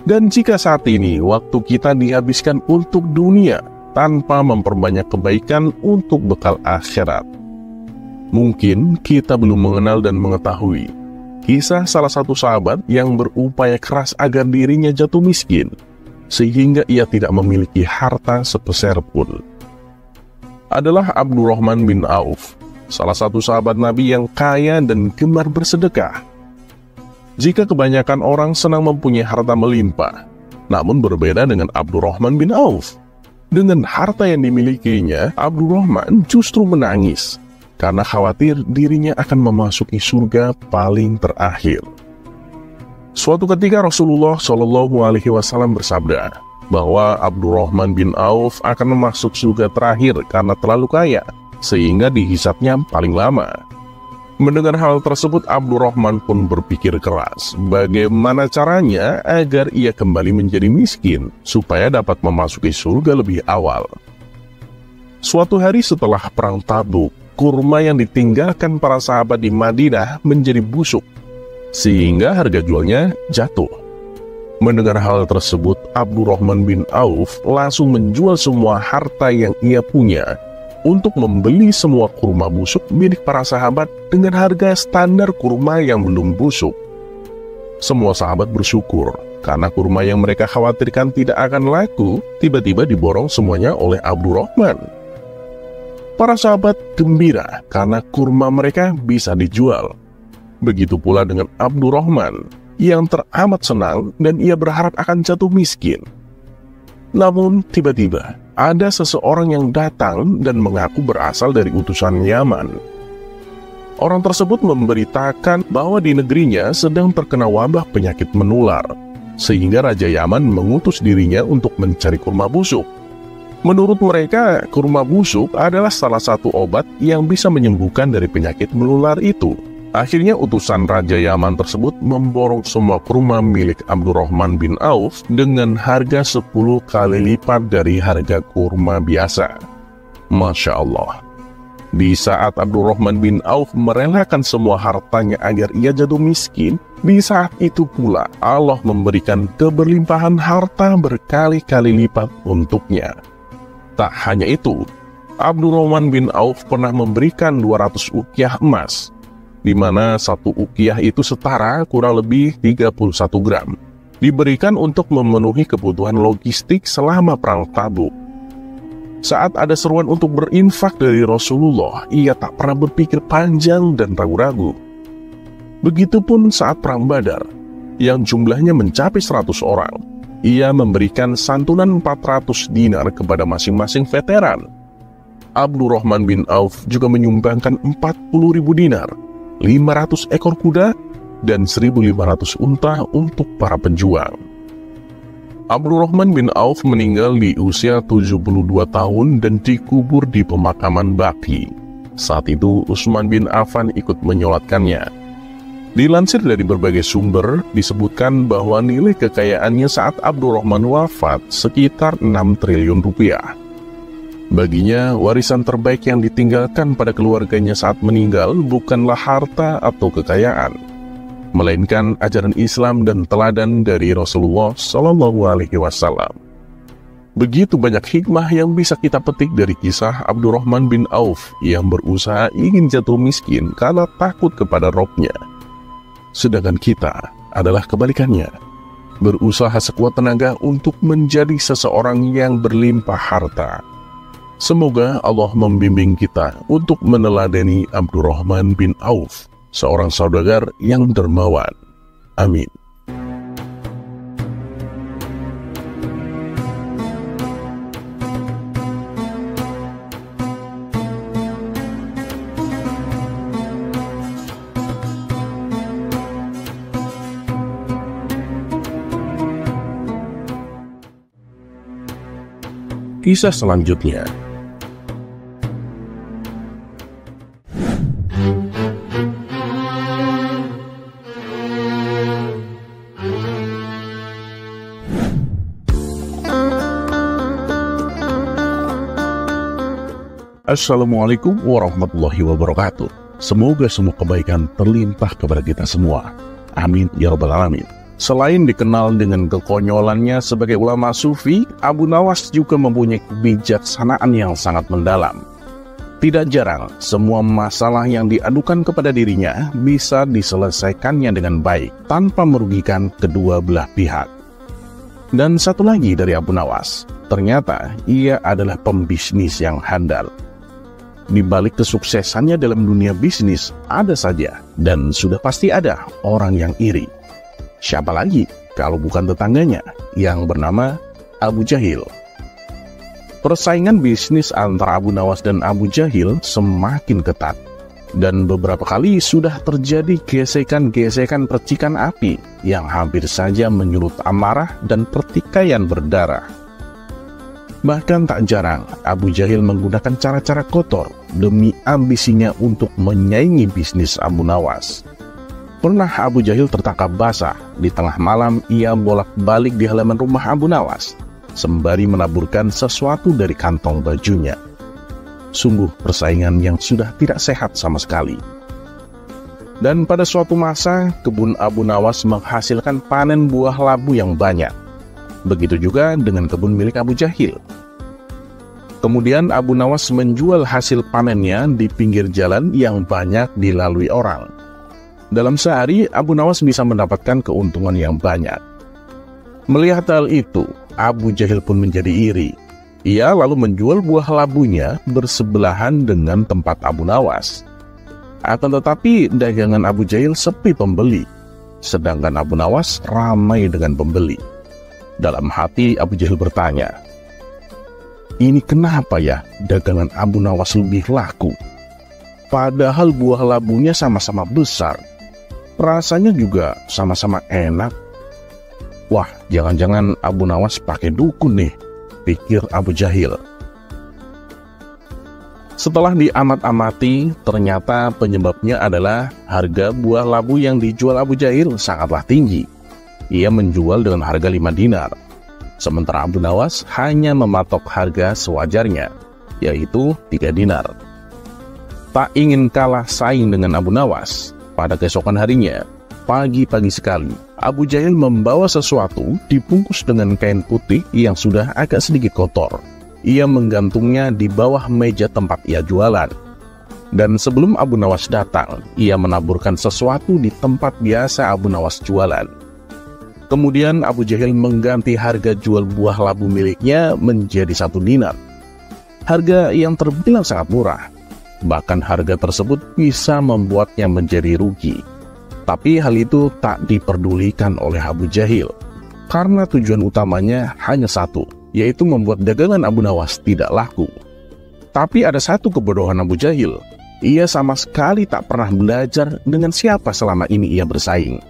dan jika saat ini waktu kita dihabiskan untuk dunia tanpa memperbanyak kebaikan untuk bekal akhirat, mungkin kita belum mengenal dan mengetahui kisah salah satu sahabat yang berupaya keras agar dirinya jatuh miskin, sehingga ia tidak memiliki harta sepeser pun. Adalah Abdurrahman bin Auf, salah satu sahabat Nabi yang kaya dan gemar bersedekah. Jika kebanyakan orang senang mempunyai harta melimpah, namun berbeda dengan Abdurrahman bin Auf. Dengan harta yang dimilikinya, Abdurrahman justru menangis karena khawatir dirinya akan memasuki surga paling terakhir. Suatu ketika Rasulullah Shallallahu Alaihi Wasallam bersabda bahwa Abdurrahman bin Auf akan masuk surga terakhir karena terlalu kaya, sehingga dihisapnya paling lama. Mendengar hal tersebut, Abdurrahman pun berpikir keras bagaimana caranya agar ia kembali menjadi miskin supaya dapat memasuki surga lebih awal. Suatu hari setelah perang Tabuk, kurma yang ditinggalkan para sahabat di Madinah menjadi busuk, sehingga harga jualnya jatuh. Mendengar hal tersebut, Abdurrahman bin Auf langsung menjual semua harta yang ia punya untuk membeli semua kurma busuk milik para sahabat dengan harga standar kurma yang belum busuk. Semua sahabat bersyukur karena kurma yang mereka khawatirkan tidak akan laku, tiba-tiba diborong semuanya oleh Abdurrahman. Para sahabat gembira karena kurma mereka bisa dijual. Begitu pula dengan Abdurrahman yang teramat senang dan ia berharap akan jatuh miskin. Namun tiba-tiba ada seseorang yang datang dan mengaku berasal dari utusan Yaman. Orang tersebut memberitakan bahwa di negerinya sedang terkena wabah penyakit menular, sehingga Raja Yaman mengutus dirinya untuk mencari kurma busuk. Menurut mereka, kurma busuk adalah salah satu obat yang bisa menyembuhkan dari penyakit menular itu. Akhirnya utusan Raja Yaman tersebut memborong semua kurma milik Abdurrahman bin Auf dengan harga 10 kali lipat dari harga kurma biasa. Masya Allah. Di saat Abdurrahman bin Auf merelakan semua hartanya agar ia jatuh miskin, di saat itu pula Allah memberikan keberlimpahan harta berkali-kali lipat untuknya. Tak hanya itu, Abdurrahman bin Auf pernah memberikan 200 uqiyah emas, di mana satu uqiyah itu setara kurang lebih 31 gram. Diberikan untuk memenuhi kebutuhan logistik selama perang Tabuk. Saat ada seruan untuk berinfak dari Rasulullah, ia tak pernah berpikir panjang dan ragu-ragu. Begitupun saat perang Badar, yang jumlahnya mencapai 100 orang, ia memberikan santunan 400 dinar kepada masing-masing veteran. Abdurrahman bin Auf juga menyumbangkan 40.000 dinar, 500 ekor kuda, dan 1.500 unta untuk para pejuang. Abdurrahman bin Auf meninggal di usia 72 tahun dan dikubur di pemakaman Baqi. Saat itu Utsman bin Affan ikut menyolatkannya. Dilansir dari berbagai sumber, disebutkan bahwa nilai kekayaannya saat Abdurrahman wafat sekitar 6 triliun rupiah. Baginya, warisan terbaik yang ditinggalkan pada keluarganya saat meninggal bukanlah harta atau kekayaan, melainkan ajaran Islam dan teladan dari Rasulullah SAW. Begitu banyak hikmah yang bisa kita petik dari kisah Abdurrahman bin Auf yang berusaha ingin jatuh miskin karena takut kepada Robnya. Sedangkan kita adalah kebalikannya, berusaha sekuat tenaga untuk menjadi seseorang yang berlimpah harta. Semoga Allah membimbing kita untuk meneladani Abdurrahman bin Auf, seorang saudagar yang dermawan. Amin. Kisah selanjutnya. Assalamualaikum warahmatullahi wabarakatuh. Semoga semua kebaikan terlimpah kepada kita semua. Amin ya rabbal alamin. Selain dikenal dengan kekonyolannya sebagai ulama sufi, Abu Nawas juga mempunyai kebijaksanaan yang sangat mendalam. Tidak jarang, semua masalah yang diadukan kepada dirinya bisa diselesaikannya dengan baik, tanpa merugikan kedua belah pihak. Dan satu lagi dari Abu Nawas, ternyata ia adalah pembisnis yang handal. Di balik kesuksesannya dalam dunia bisnis, ada saja dan sudah pasti ada orang yang iri. Siapa lagi kalau bukan tetangganya yang bernama Abu Jahil. Persaingan bisnis antara Abu Nawas dan Abu Jahil semakin ketat, dan beberapa kali sudah terjadi gesekan-gesekan percikan api yang hampir saja menyulut amarah dan pertikaian berdarah. Bahkan tak jarang Abu Jahil menggunakan cara-cara kotor demi ambisinya untuk menyaingi bisnis Abu Nawas. Pernah Abu Jahil tertangkap basah di tengah malam ia bolak-balik di halaman rumah Abu Nawas, sembari menaburkan sesuatu dari kantong bajunya. Sungguh persaingan yang sudah tidak sehat sama sekali. Dan pada suatu masa, kebun Abu Nawas menghasilkan panen buah labu yang banyak. Begitu juga dengan kebun milik Abu Jahil. Kemudian Abu Nawas menjual hasil panennya di pinggir jalan yang banyak dilalui orang. Dalam sehari, Abu Nawas bisa mendapatkan keuntungan yang banyak. Melihat hal itu, Abu Jahil pun menjadi iri. Ia lalu menjual buah labunya bersebelahan dengan tempat Abu Nawas. Akan tetapi, dagangan Abu Jahil sepi pembeli, sedangkan Abu Nawas ramai dengan pembeli. Dalam hati Abu Jahil bertanya, ini kenapa ya dagangan Abu Nawas lebih laku? Padahal buah labunya sama-sama besar, rasanya juga sama-sama enak. Wah, jangan-jangan Abu Nawas pakai dukun nih, pikir Abu Jahil. Setelah diamat-amati, ternyata penyebabnya adalah harga buah labu yang dijual Abu Jahil sangatlah tinggi. Ia menjual dengan harga 5 dinar, sementara Abu Nawas hanya mematok harga sewajarnya, yaitu 3 dinar. Tak ingin kalah saing dengan Abu Nawas, pada keesokan harinya, pagi-pagi sekali, Abu Jahil membawa sesuatu dibungkus dengan kain putih yang sudah agak sedikit kotor. Ia menggantungnya di bawah meja tempat ia jualan. Dan sebelum Abu Nawas datang, ia menaburkan sesuatu di tempat biasa Abu Nawas jualan. Kemudian Abu Jahil mengganti harga jual buah labu miliknya menjadi 1 dinar. Harga yang terbilang sangat murah. Bahkan harga tersebut bisa membuatnya menjadi rugi. Tapi hal itu tak diperdulikan oleh Abu Jahil, karena tujuan utamanya hanya satu, yaitu membuat dagangan Abu Nawas tidak laku. Tapi ada satu kebodohan Abu Jahil. Ia sama sekali tak pernah belajar dengan siapa selama ini ia bersaing.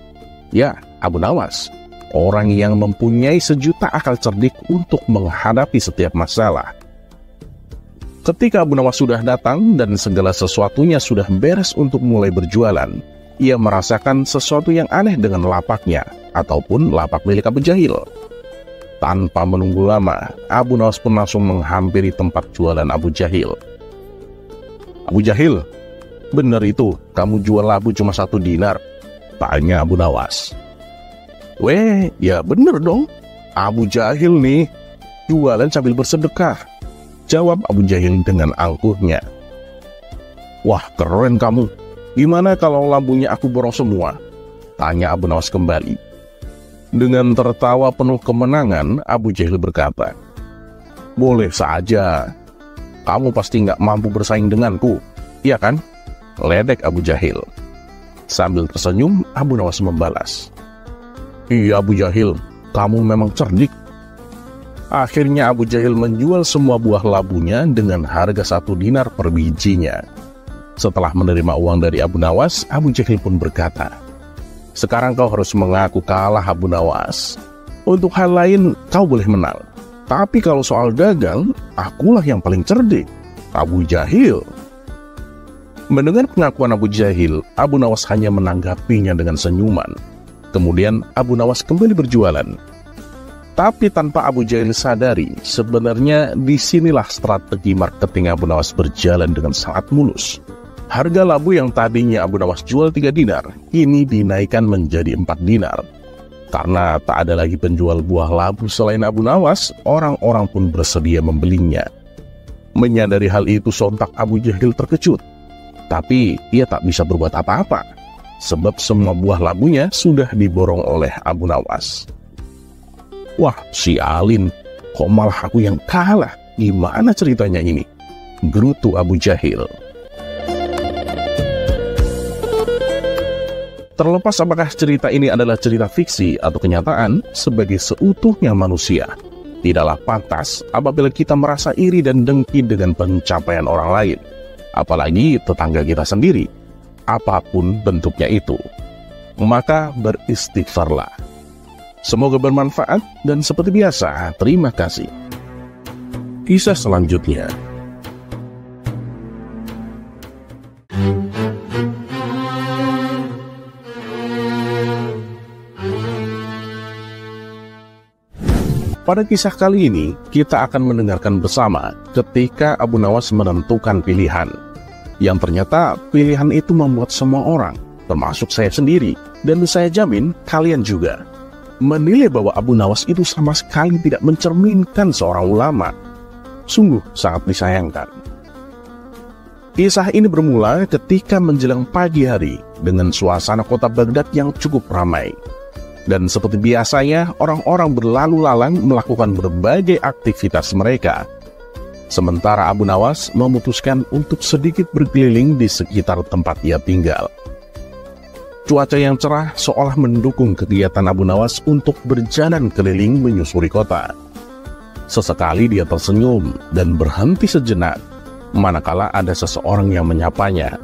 Ya, Abu Nawas, orang yang mempunyai sejuta akal cerdik untuk menghadapi setiap masalah. Ketika Abu Nawas sudah datang dan segala sesuatunya sudah beres untuk mulai berjualan, ia merasakan sesuatu yang aneh dengan lapaknya, ataupun lapak milik Abu Jahil. Tanpa menunggu lama, Abu Nawas pun langsung menghampiri tempat jualan Abu Jahil. "Abu Jahil, benar itu kamu jual labu cuma 1 dinar?" tanya Abu Nawas. "Weh, ya bener dong. Abu Jahil nih, jualan sambil bersedekah," jawab Abu Jahil dengan angkuhnya. "Wah, keren kamu. Gimana kalau labunya aku borong semua?" tanya Abu Nawas kembali. Dengan tertawa penuh kemenangan, Abu Jahil berkata, "Boleh saja. Kamu pasti nggak mampu bersaing denganku, iya kan?" ledek Abu Jahil. Sambil tersenyum, Abu Nawas membalas, "Iya Abu Jahil, kamu memang cerdik." Akhirnya Abu Jahil menjual semua buah labunya dengan harga 1 dinar per bijinya. Setelah menerima uang dari Abu Nawas, Abu Jahil pun berkata, "Sekarang kau harus mengaku kalah Abu Nawas. Untuk hal lain kau boleh menang, tapi kalau soal dagang, akulah yang paling cerdik, Abu Jahil." Mendengar pengakuan Abu Jahil, Abu Nawas hanya menanggapinya dengan senyuman. Kemudian Abu Nawas kembali berjualan. Tapi tanpa Abu Jahil sadari, sebenarnya disinilah strategi marketing Abu Nawas berjalan dengan sangat mulus. Harga labu yang tadinya Abu Nawas jual 3 dinar, kini dinaikkan menjadi 4 dinar. Karena tak ada lagi penjual buah labu selain Abu Nawas, orang-orang pun bersedia membelinya. Menyadari hal itu, sontak Abu Jahil terkejut. Tapi ia tak bisa berbuat apa-apa, sebab semua buah labunya sudah diborong oleh Abu Nawas. "Wah, sialin, kok malah aku yang kalah? Gimana ceritanya ini?" gerutu Abu Jahil. Terlepas apakah cerita ini adalah cerita fiksi atau kenyataan, sebagai seutuhnya manusia, tidaklah pantas apabila kita merasa iri dan dengki dengan pencapaian orang lain, apalagi tetangga kita sendiri, apapun bentuknya itu. Maka beristighfarlah. Semoga bermanfaat, dan seperti biasa, terima kasih. Kisah selanjutnya. Pada kisah kali ini, kita akan mendengarkan bersama ketika Abu Nawas menentukan pilihan. Yang ternyata pilihan itu membuat semua orang, termasuk saya sendiri, dan saya jamin kalian juga, menilai bahwa Abu Nawas itu sama sekali tidak mencerminkan seorang ulama. Sungguh sangat disayangkan. Kisah ini bermula ketika menjelang pagi hari dengan suasana kota Baghdad yang cukup ramai. Dan seperti biasanya, orang-orang berlalu lalang melakukan berbagai aktivitas mereka. Sementara Abu Nawas memutuskan untuk sedikit berkeliling di sekitar tempat ia tinggal. Cuaca yang cerah seolah mendukung kegiatan Abu Nawas untuk berjalan keliling menyusuri kota. Sesekali dia tersenyum dan berhenti sejenak, manakala ada seseorang yang menyapanya.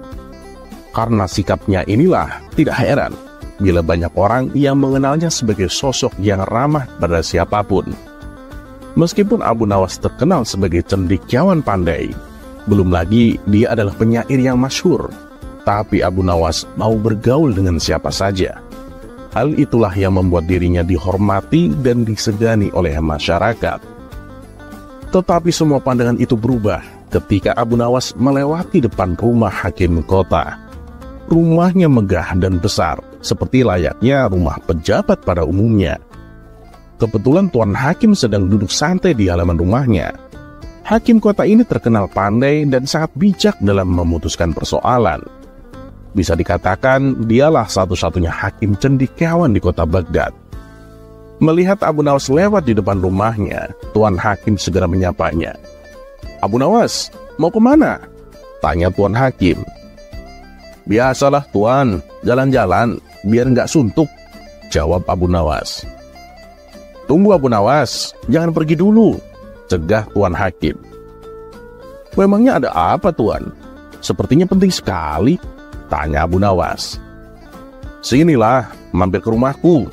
Karena sikapnya inilah, tidak heran bila banyak orang yang mengenalnya sebagai sosok yang ramah pada siapapun. Meskipun Abu Nawas terkenal sebagai cendekiawan pandai, belum lagi dia adalah penyair yang masyhur, tapi Abu Nawas mau bergaul dengan siapa saja. Hal itulah yang membuat dirinya dihormati dan disegani oleh masyarakat. Tetapi semua pandangan itu berubah ketika Abu Nawas melewati depan rumah hakim kota. Rumahnya megah dan besar, seperti layaknya rumah pejabat pada umumnya. Kebetulan Tuan Hakim sedang duduk santai di halaman rumahnya. Hakim kota ini terkenal pandai dan sangat bijak dalam memutuskan persoalan. Bisa dikatakan dialah satu-satunya hakim cendekiawan di kota Baghdad. Melihat Abu Nawas lewat di depan rumahnya, Tuan Hakim segera menyapanya. "Abu Nawas, mau kemana?" tanya Tuan Hakim. "Biasalah Tuan, jalan-jalan, biar nggak suntuk," jawab Abu Nawas. "Tunggu Abu Nawas, jangan pergi dulu," cegah Tuan Hakim. "Memangnya ada apa Tuan? Sepertinya penting sekali," tanya Abu Nawas. "Sinilah, mampir ke rumahku.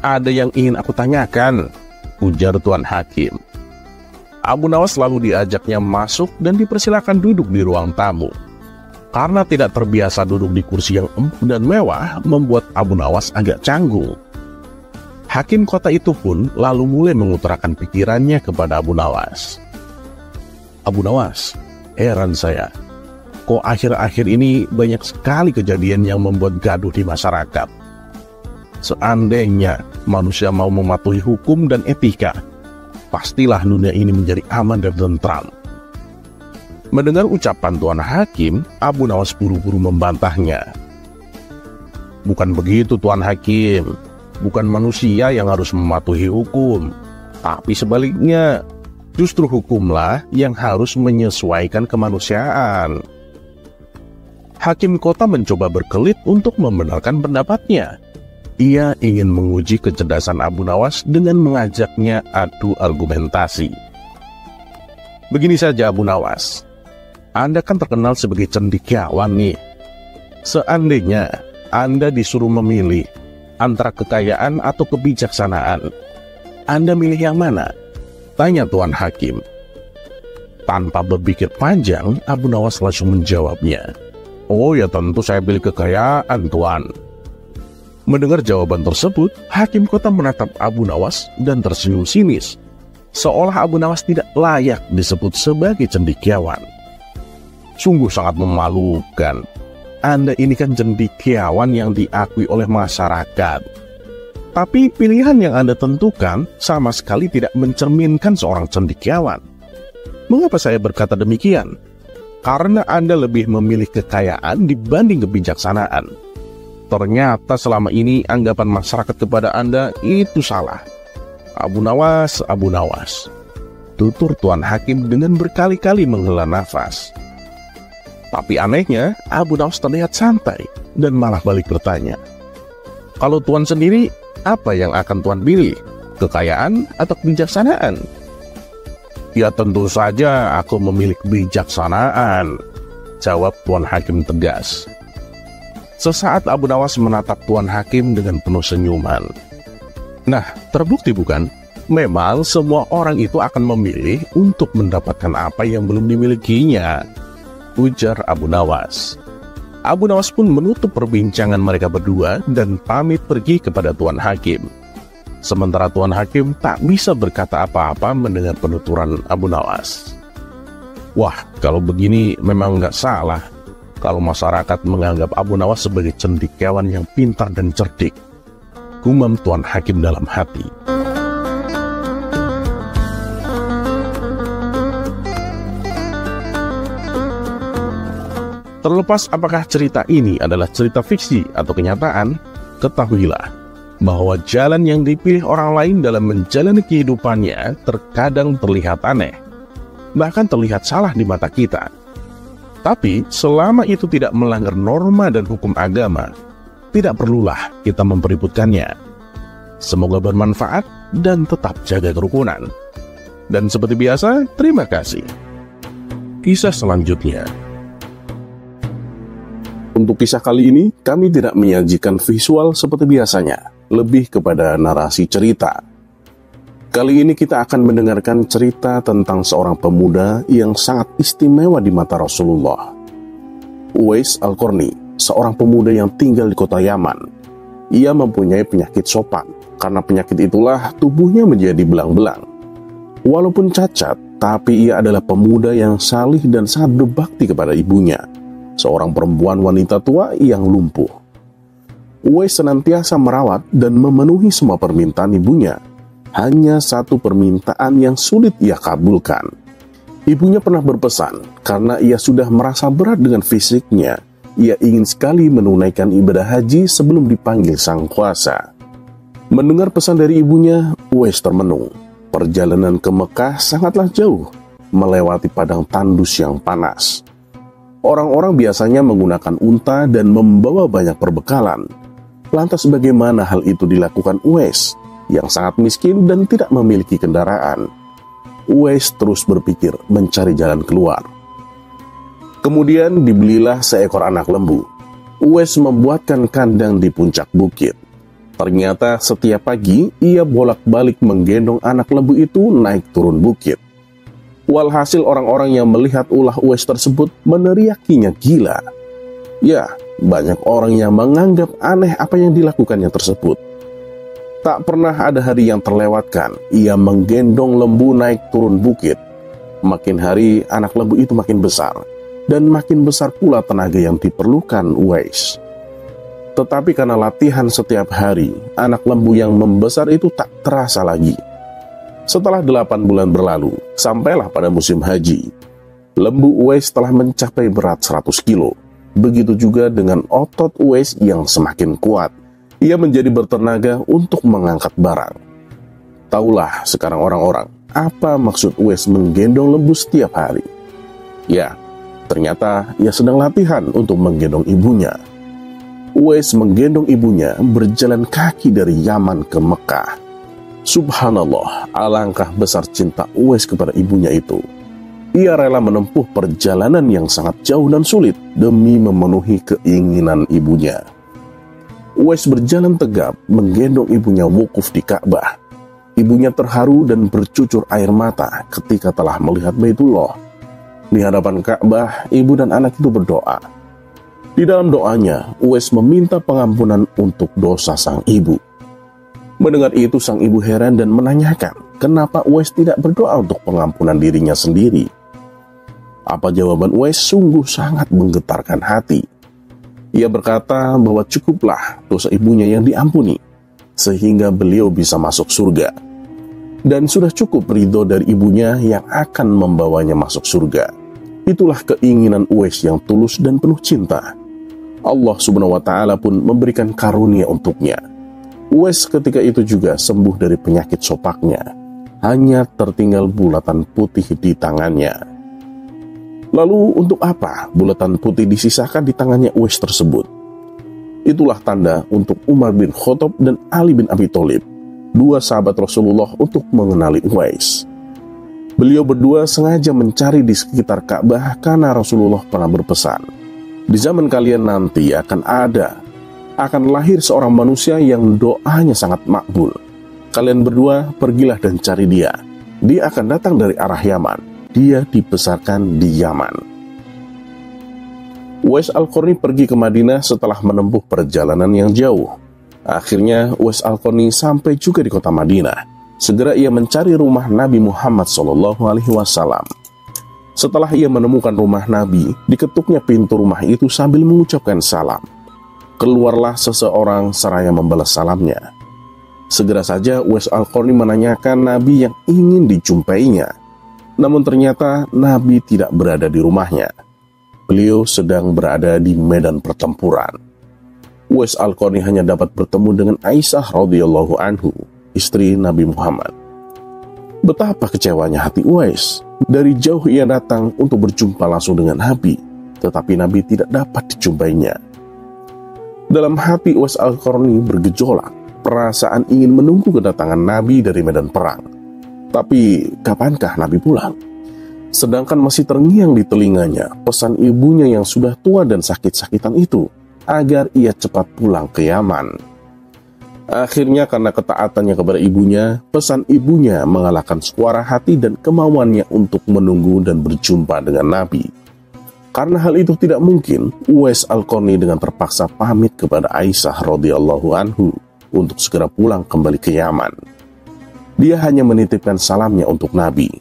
Ada yang ingin aku tanyakan," ujar Tuan Hakim. Abu Nawas lalu diajaknya masuk dan dipersilakan duduk di ruang tamu. Karena tidak terbiasa duduk di kursi yang empuk dan mewah, membuat Abu Nawas agak canggung. Hakim kota itu pun lalu mulai mengutarakan pikirannya kepada Abu Nawas. "Abu Nawas, heran saya. Kok akhir-akhir ini banyak sekali kejadian yang membuat gaduh di masyarakat. Seandainya manusia mau mematuhi hukum dan etika, pastilah dunia ini menjadi aman dan tentram." Mendengar ucapan Tuan Hakim, Abu Nawas buru-buru membantahnya. "Bukan begitu Tuan Hakim, bukan manusia yang harus mematuhi hukum, tapi sebaliknya, justru hukumlah yang harus menyesuaikan kemanusiaan." Hakim kota mencoba berkelit untuk membenarkan pendapatnya. Ia ingin menguji kecerdasan Abu Nawas dengan mengajaknya adu argumentasi. "Begini saja Abu Nawas, Anda kan terkenal sebagai cendekiawan nih. Seandainya Anda disuruh memilih antara kekayaan atau kebijaksanaan, Anda milih yang mana?" tanya Tuan Hakim. Tanpa berpikir panjang, Abu Nawas langsung menjawabnya. "Oh ya tentu saya pilih kekayaan Tuan." Mendengar jawaban tersebut, Hakim kota menatap Abu Nawas dan tersenyum sinis, seolah Abu Nawas tidak layak disebut sebagai cendekiawan. "Sungguh sangat memalukan. Anda ini kan cendekiawan yang diakui oleh masyarakat. Tapi pilihan yang Anda tentukan sama sekali tidak mencerminkan seorang cendekiawan. Mengapa saya berkata demikian? Karena Anda lebih memilih kekayaan dibanding kebijaksanaan. Ternyata selama ini anggapan masyarakat kepada Anda itu salah. Abu Nawas, Abu Nawas," tutur Tuan Hakim dengan berkali-kali menghela nafas. Tapi anehnya, Abu Nawas terlihat santai dan malah balik bertanya, "Kalau Tuan sendiri, apa yang akan Tuan pilih? Kekayaan atau kebijaksanaan?" "Ya tentu saja aku memilih kebijaksanaan," jawab Tuan Hakim tegas. Sesaat Abu Nawas menatap Tuan Hakim dengan penuh senyuman. "Nah, terbukti bukan? Memang semua orang itu akan memilih untuk mendapatkan apa yang belum dimilikinya," ujar Abu Nawas. Abu Nawas pun menutup perbincangan mereka berdua dan pamit pergi kepada Tuan Hakim. Sementara Tuan Hakim tak bisa berkata apa-apa mendengar penuturan Abu Nawas. Wah, kalau begini memang nggak salah kalau masyarakat menganggap Abu Nawas sebagai cendekiawan yang pintar dan cerdik, gumam Tuan Hakim dalam hati. Terlepas apakah cerita ini adalah cerita fiksi atau kenyataan, ketahuilah bahwa jalan yang dipilih orang lain dalam menjalani kehidupannya terkadang terlihat aneh, bahkan terlihat salah di mata kita. Tapi selama itu tidak melanggar norma dan hukum agama, tidak perlulah kita mempeributkannya. Semoga bermanfaat dan tetap jaga kerukunan. Dan seperti biasa, terima kasih. Kisah selanjutnya. Untuk kisah kali ini, kami tidak menyajikan visual seperti biasanya, lebih kepada narasi cerita. Kali ini kita akan mendengarkan cerita tentang seorang pemuda yang sangat istimewa di mata Rasulullah. Uwais Al-Qarni, seorang pemuda yang tinggal di kota Yaman. Ia mempunyai penyakit sopan. Karena penyakit itulah tubuhnya menjadi belang-belang. Walaupun cacat, tapi ia adalah pemuda yang salih dan sangat berbakti kepada ibunya, seorang perempuan wanita tua yang lumpuh. Uwais senantiasa merawat dan memenuhi semua permintaan ibunya. Hanya satu permintaan yang sulit ia kabulkan. Ibunya pernah berpesan, karena ia sudah merasa berat dengan fisiknya, ia ingin sekali menunaikan ibadah haji sebelum dipanggil sang kuasa. Mendengar pesan dari ibunya, Uwais termenung. Perjalanan ke Mekah sangatlah jauh, melewati padang tandus yang panas. Orang-orang biasanya menggunakan unta dan membawa banyak perbekalan. Lantas bagaimana hal itu dilakukan Uwais, yang sangat miskin dan tidak memiliki kendaraan? Uwais terus berpikir mencari jalan keluar. Kemudian dibelilah seekor anak lembu. Uwais membuatkan kandang di puncak bukit. Ternyata setiap pagi ia bolak-balik menggendong anak lembu itu naik turun bukit. Walhasil orang-orang yang melihat ulah Uwais tersebut meneriakinya gila. Ya, banyak orang yang menganggap aneh apa yang dilakukannya tersebut. Tak pernah ada hari yang terlewatkan ia menggendong lembu naik turun bukit. Makin hari anak lembu itu makin besar, dan makin besar pula tenaga yang diperlukan Uwais. Tetapi karena latihan setiap hari, anak lembu yang membesar itu tak terasa lagi. Setelah 8 bulan berlalu, sampailah pada musim haji. Lembu Uwais telah mencapai berat 100 kilo. Begitu juga dengan otot Uwais yang semakin kuat. Ia menjadi bertenaga untuk mengangkat barang. Taulah sekarang orang-orang, apa maksud Uwais menggendong lembu setiap hari? Ya, ternyata ia sedang latihan untuk menggendong ibunya. Uwais menggendong ibunya berjalan kaki dari Yaman ke Mekah. Subhanallah, alangkah besar cinta Uwais kepada ibunya itu. Ia rela menempuh perjalanan yang sangat jauh dan sulit demi memenuhi keinginan ibunya. Uwais berjalan tegap menggendong ibunya wukuf di Ka'bah. Ibunya terharu dan bercucur air mata ketika telah melihat Baitullah. Di hadapan Ka'bah, ibu dan anak itu berdoa. Di dalam doanya, Uwais meminta pengampunan untuk dosa sang ibu. Mendengar itu, sang ibu heran dan menanyakan, kenapa Uwais tidak berdoa untuk pengampunan dirinya sendiri? Apa jawaban Uwais sungguh sangat menggetarkan hati. Ia berkata bahwa cukuplah dosa ibunya yang diampuni, sehingga beliau bisa masuk surga. Dan sudah cukup ridho dari ibunya yang akan membawanya masuk surga. Itulah keinginan Uwais yang tulus dan penuh cinta. Allah Subhanahu wa Ta'ala pun memberikan karunia untuknya. Uwais ketika itu juga sembuh dari penyakit sopaknya. Hanya tertinggal bulatan putih di tangannya. Lalu untuk apa bulatan putih disisakan di tangannya Uwais tersebut? Itulah tanda untuk Umar bin Khattab dan Ali bin Abi Thalib, 2 sahabat Rasulullah, untuk mengenali Uwais. Beliau berdua sengaja mencari di sekitar Ka'bah karena Rasulullah pernah berpesan, di zaman kalian nanti akan lahir seorang manusia yang doanya sangat makbul. Kalian berdua pergilah dan cari dia. Dia akan datang dari arah Yaman. Dia dibesarkan di Yaman. Uwais Al-Qarni pergi ke Madinah setelah menempuh perjalanan yang jauh. Akhirnya Uwais Al-Qarni sampai juga di kota Madinah. Segera ia mencari rumah Nabi Muhammad SAW. Setelah ia menemukan rumah Nabi, diketuknya pintu rumah itu sambil mengucapkan salam. Keluarlah seseorang seraya membalas salamnya. Segera saja Uwais Al-Qarni menanyakan Nabi yang ingin dijumpainya. Namun ternyata Nabi tidak berada di rumahnya. Beliau sedang berada di medan pertempuran. Uwais Al-Qarni hanya dapat bertemu dengan Aisyah radhiyallahu anhu, istri Nabi Muhammad. Betapa kecewanya hati Uwais. Dari jauh ia datang untuk berjumpa langsung dengan Nabi, tetapi Nabi tidak dapat dijumpainya. Dalam hati Uwais Al-Qarni bergejolak, perasaan ingin menunggu kedatangan Nabi dari medan perang. Tapi kapankah Nabi pulang? Sedangkan masih terngiang di telinganya pesan ibunya yang sudah tua dan sakit-sakitan itu agar ia cepat pulang ke Yaman. Akhirnya karena ketaatannya kepada ibunya, pesan ibunya mengalahkan suara hati dan kemauannya untuk menunggu dan berjumpa dengan Nabi. Karena hal itu tidak mungkin, Uwais Al-Qarni dengan terpaksa pamit kepada Aisyah radhiyallahu anhu untuk segera pulang kembali ke Yaman. Dia hanya menitipkan salamnya untuk Nabi.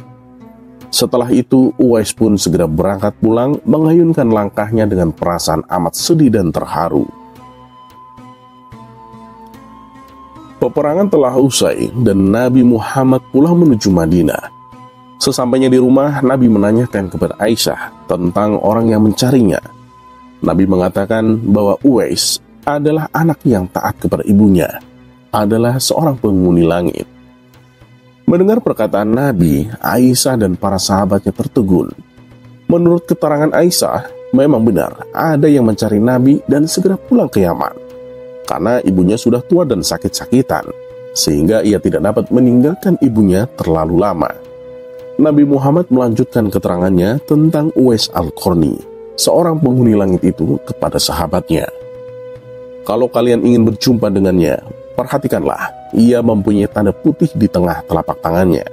Setelah itu, Uwais pun segera berangkat pulang, mengayunkan langkahnya dengan perasaan amat sedih dan terharu. Peperangan telah usai dan Nabi Muhammad pulang menuju Madinah. Sesampainya di rumah, Nabi menanyakan kepada Aisyah tentang orang yang mencarinya. Nabi mengatakan bahwa Uwais adalah anak yang taat kepada ibunya, adalah seorang penghuni langit. Mendengar perkataan Nabi, Aisyah dan para sahabatnya tertegun. Menurut keterangan Aisyah, memang benar ada yang mencari Nabi dan segera pulang ke Yaman. Karena ibunya sudah tua dan sakit-sakitan, sehingga ia tidak dapat meninggalkan ibunya terlalu lama. Nabi Muhammad melanjutkan keterangannya tentang Uwais Al-Qarni, seorang penghuni langit itu, kepada sahabatnya. Kalau kalian ingin berjumpa dengannya, perhatikanlah, ia mempunyai tanda putih di tengah telapak tangannya.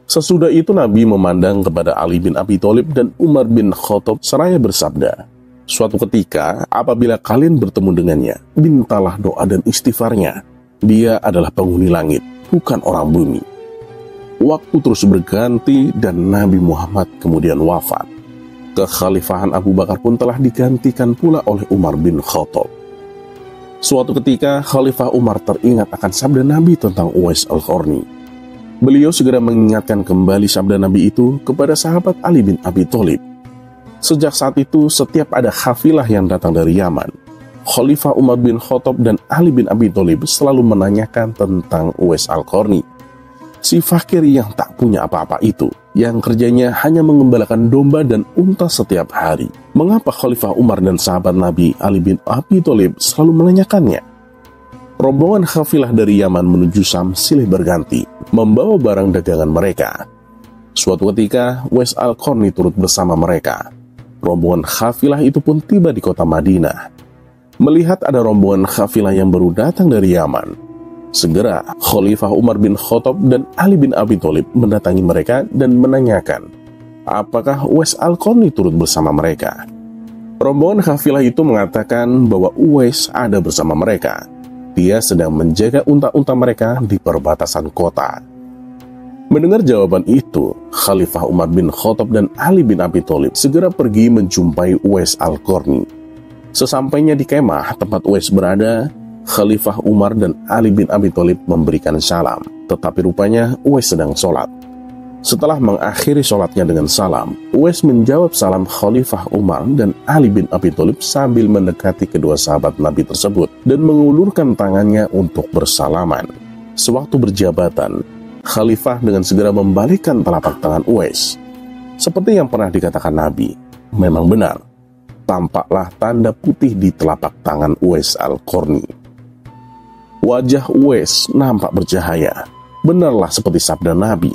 Sesudah itu Nabi memandang kepada Ali bin Abi Thalib dan Umar bin Khattab seraya bersabda, suatu ketika apabila kalian bertemu dengannya, mintalah doa dan istighfarnya. Dia adalah penghuni langit, bukan orang bumi. Waktu terus berganti dan Nabi Muhammad kemudian wafat. Kekhalifahan Abu Bakar pun telah digantikan pula oleh Umar bin Khattab. Suatu ketika, Khalifah Umar teringat akan sabda Nabi tentang Uwais Al-Qarni. Beliau segera mengingatkan kembali sabda Nabi itu kepada sahabat Ali bin Abi Thalib. Sejak saat itu, setiap ada kafilah yang datang dari Yaman, Khalifah Umar bin Khattab dan Ali bin Abi Thalib selalu menanyakan tentang Uwais Al-Qarni, si fakir yang tak punya apa-apa itu, yang kerjanya hanya mengembalakan domba dan unta setiap hari. Mengapa Khalifah Umar dan sahabat Nabi Ali bin Abi Thalib selalu menanyakannya? Rombongan kafilah dari Yaman menuju Syam silih berganti, membawa barang dagangan mereka. Suatu ketika, Uwais Al-Qarni turut bersama mereka. Rombongan kafilah itu pun tiba di kota Madinah. Melihat ada rombongan kafilah yang baru datang dari Yaman, segera Khalifah Umar bin Khattab dan Ali bin Abi Thalib mendatangi mereka dan menanyakan, apakah Uwais Al-Qarni turut bersama mereka? Rombongan kafilah itu mengatakan bahwa Uwais ada bersama mereka. Dia sedang menjaga unta-unta mereka di perbatasan kota. Mendengar jawaban itu, Khalifah Umar bin Khattab dan Ali bin Abi Thalib segera pergi menjumpai Uwais Al-Qarni. Sesampainya di kemah tempat Uwais berada, Khalifah Umar dan Ali bin Abi Thalib memberikan salam, tetapi rupanya Uwais sedang sholat. Setelah mengakhiri sholatnya dengan salam, Uwais menjawab salam Khalifah Umar dan Ali bin Abi Thalib sambil mendekati kedua sahabat Nabi tersebut dan mengulurkan tangannya untuk bersalaman. Sewaktu berjabatan, Khalifah dengan segera membalikkan telapak tangan Uwais. Seperti yang pernah dikatakan Nabi, memang benar, tampaklah tanda putih di telapak tangan Uwais Al-Qarni. Wajah Uwais nampak bercahaya, benarlah seperti sabda Nabi,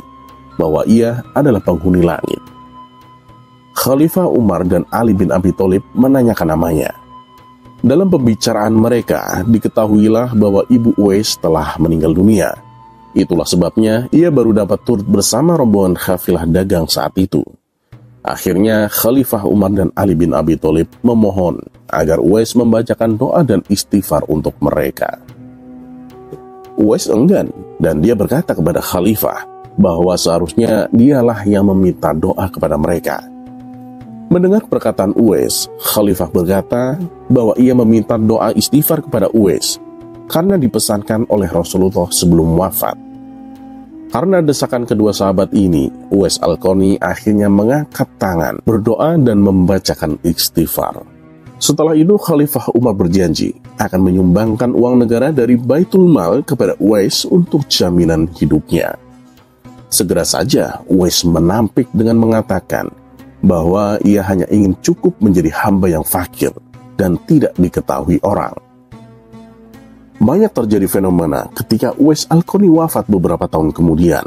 bahwa ia adalah penghuni langit. Khalifah Umar dan Ali bin Abi Thalib menanyakan namanya. Dalam pembicaraan mereka, diketahuilah bahwa ibu Uwais telah meninggal dunia. Itulah sebabnya ia baru dapat turut bersama rombongan kafilah dagang saat itu. Akhirnya Khalifah Umar dan Ali bin Abi Thalib memohon agar Uwais membacakan doa dan istighfar untuk mereka. Uwais enggan dan dia berkata kepada Khalifah bahwa seharusnya dialah yang meminta doa kepada mereka. Mendengar perkataan Uwais, Khalifah berkata bahwa ia meminta doa istighfar kepada Uwais karena dipesankan oleh Rasulullah sebelum wafat. Karena desakan kedua sahabat ini, Uwais Al-Qarni akhirnya mengangkat tangan, berdoa dan membacakan istighfar. Setelah itu Khalifah Umar berjanji akan menyumbangkan uang negara dari Baitul Mal kepada Uwais untuk jaminan hidupnya. Segera saja Uwais menampik dengan mengatakan bahwa ia hanya ingin cukup menjadi hamba yang fakir dan tidak diketahui orang. Banyak terjadi fenomena ketika Uwais Al-Qarni wafat beberapa tahun kemudian.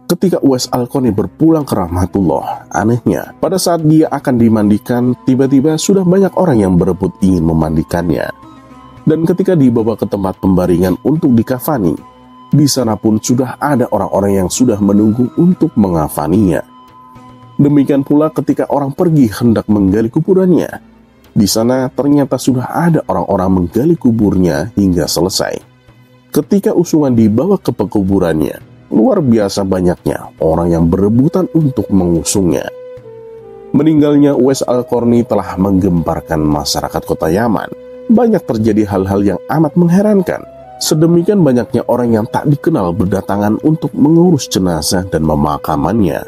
Ketika Uwais Al-Qarni berpulang ke rahmatullah, anehnya pada saat dia akan dimandikan, tiba-tiba sudah banyak orang yang berebut ingin memandikannya. Dan ketika dibawa ke tempat pembaringan untuk dikafani, di sana pun sudah ada orang-orang yang sudah menunggu untuk mengafaninya. Demikian pula ketika orang pergi hendak menggali kuburannya. Di sana ternyata sudah ada orang-orang menggali kuburnya hingga selesai. Ketika usungan dibawa ke pekuburannya, luar biasa banyaknya orang yang berebutan untuk mengusungnya. Meninggalnya Uwais Al-Qarni telah menggemparkan masyarakat kota Yaman. Banyak terjadi hal-hal yang amat mengherankan. Sedemikian banyaknya orang yang tak dikenal berdatangan untuk mengurus jenazah dan memakamannya.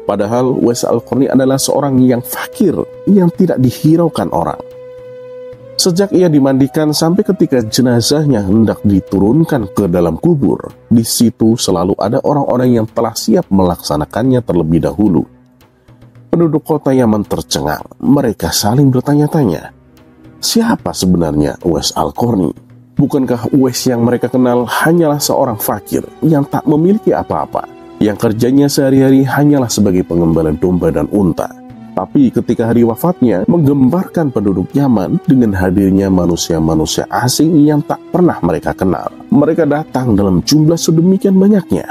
Padahal Uwais Al-Qarni adalah seorang yang fakir, yang tidak dihiraukan orang. Sejak ia dimandikan sampai ketika jenazahnya hendak diturunkan ke dalam kubur, di situ selalu ada orang-orang yang telah siap melaksanakannya terlebih dahulu. Penduduk kota Yaman tercengang. Mereka saling bertanya-tanya, siapa sebenarnya Uwais Al-Qarni? Bukankah Uwais yang mereka kenal hanyalah seorang fakir yang tak memiliki apa-apa, yang kerjanya sehari-hari hanyalah sebagai pengembala domba dan unta? Tapi ketika hari wafatnya menggemparkan penduduk Yaman dengan hadirnya manusia-manusia asing yang tak pernah mereka kenal. Mereka datang dalam jumlah sedemikian banyaknya.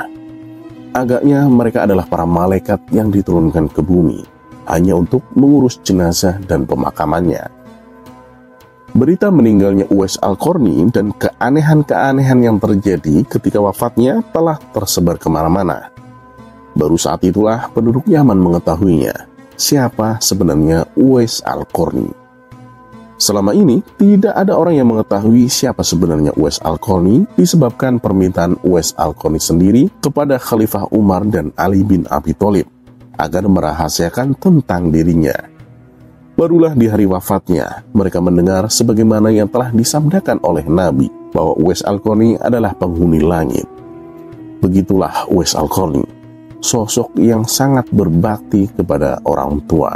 Agaknya mereka adalah para malaikat yang diturunkan ke bumi hanya untuk mengurus jenazah dan pemakamannya. Berita meninggalnya Uwais Al-Qarni dan keanehan-keanehan yang terjadi ketika wafatnya telah tersebar kemana-mana. Baru saat itulah penduduk Yaman mengetahuinya. Siapa sebenarnya Uwais Al-Qarni? Selama ini tidak ada orang yang mengetahui siapa sebenarnya Uwais Al-Qarni disebabkan permintaan Uwais Al-Qarni sendiri kepada Khalifah Umar dan Ali bin Abi Thalib agar merahasiakan tentang dirinya. Barulah di hari wafatnya mereka mendengar sebagaimana yang telah disabdakan oleh Nabi bahwa Uwais Al-Qarni adalah penghuni langit. Begitulah Uwais Al-Qarni, sosok yang sangat berbakti kepada orang tua.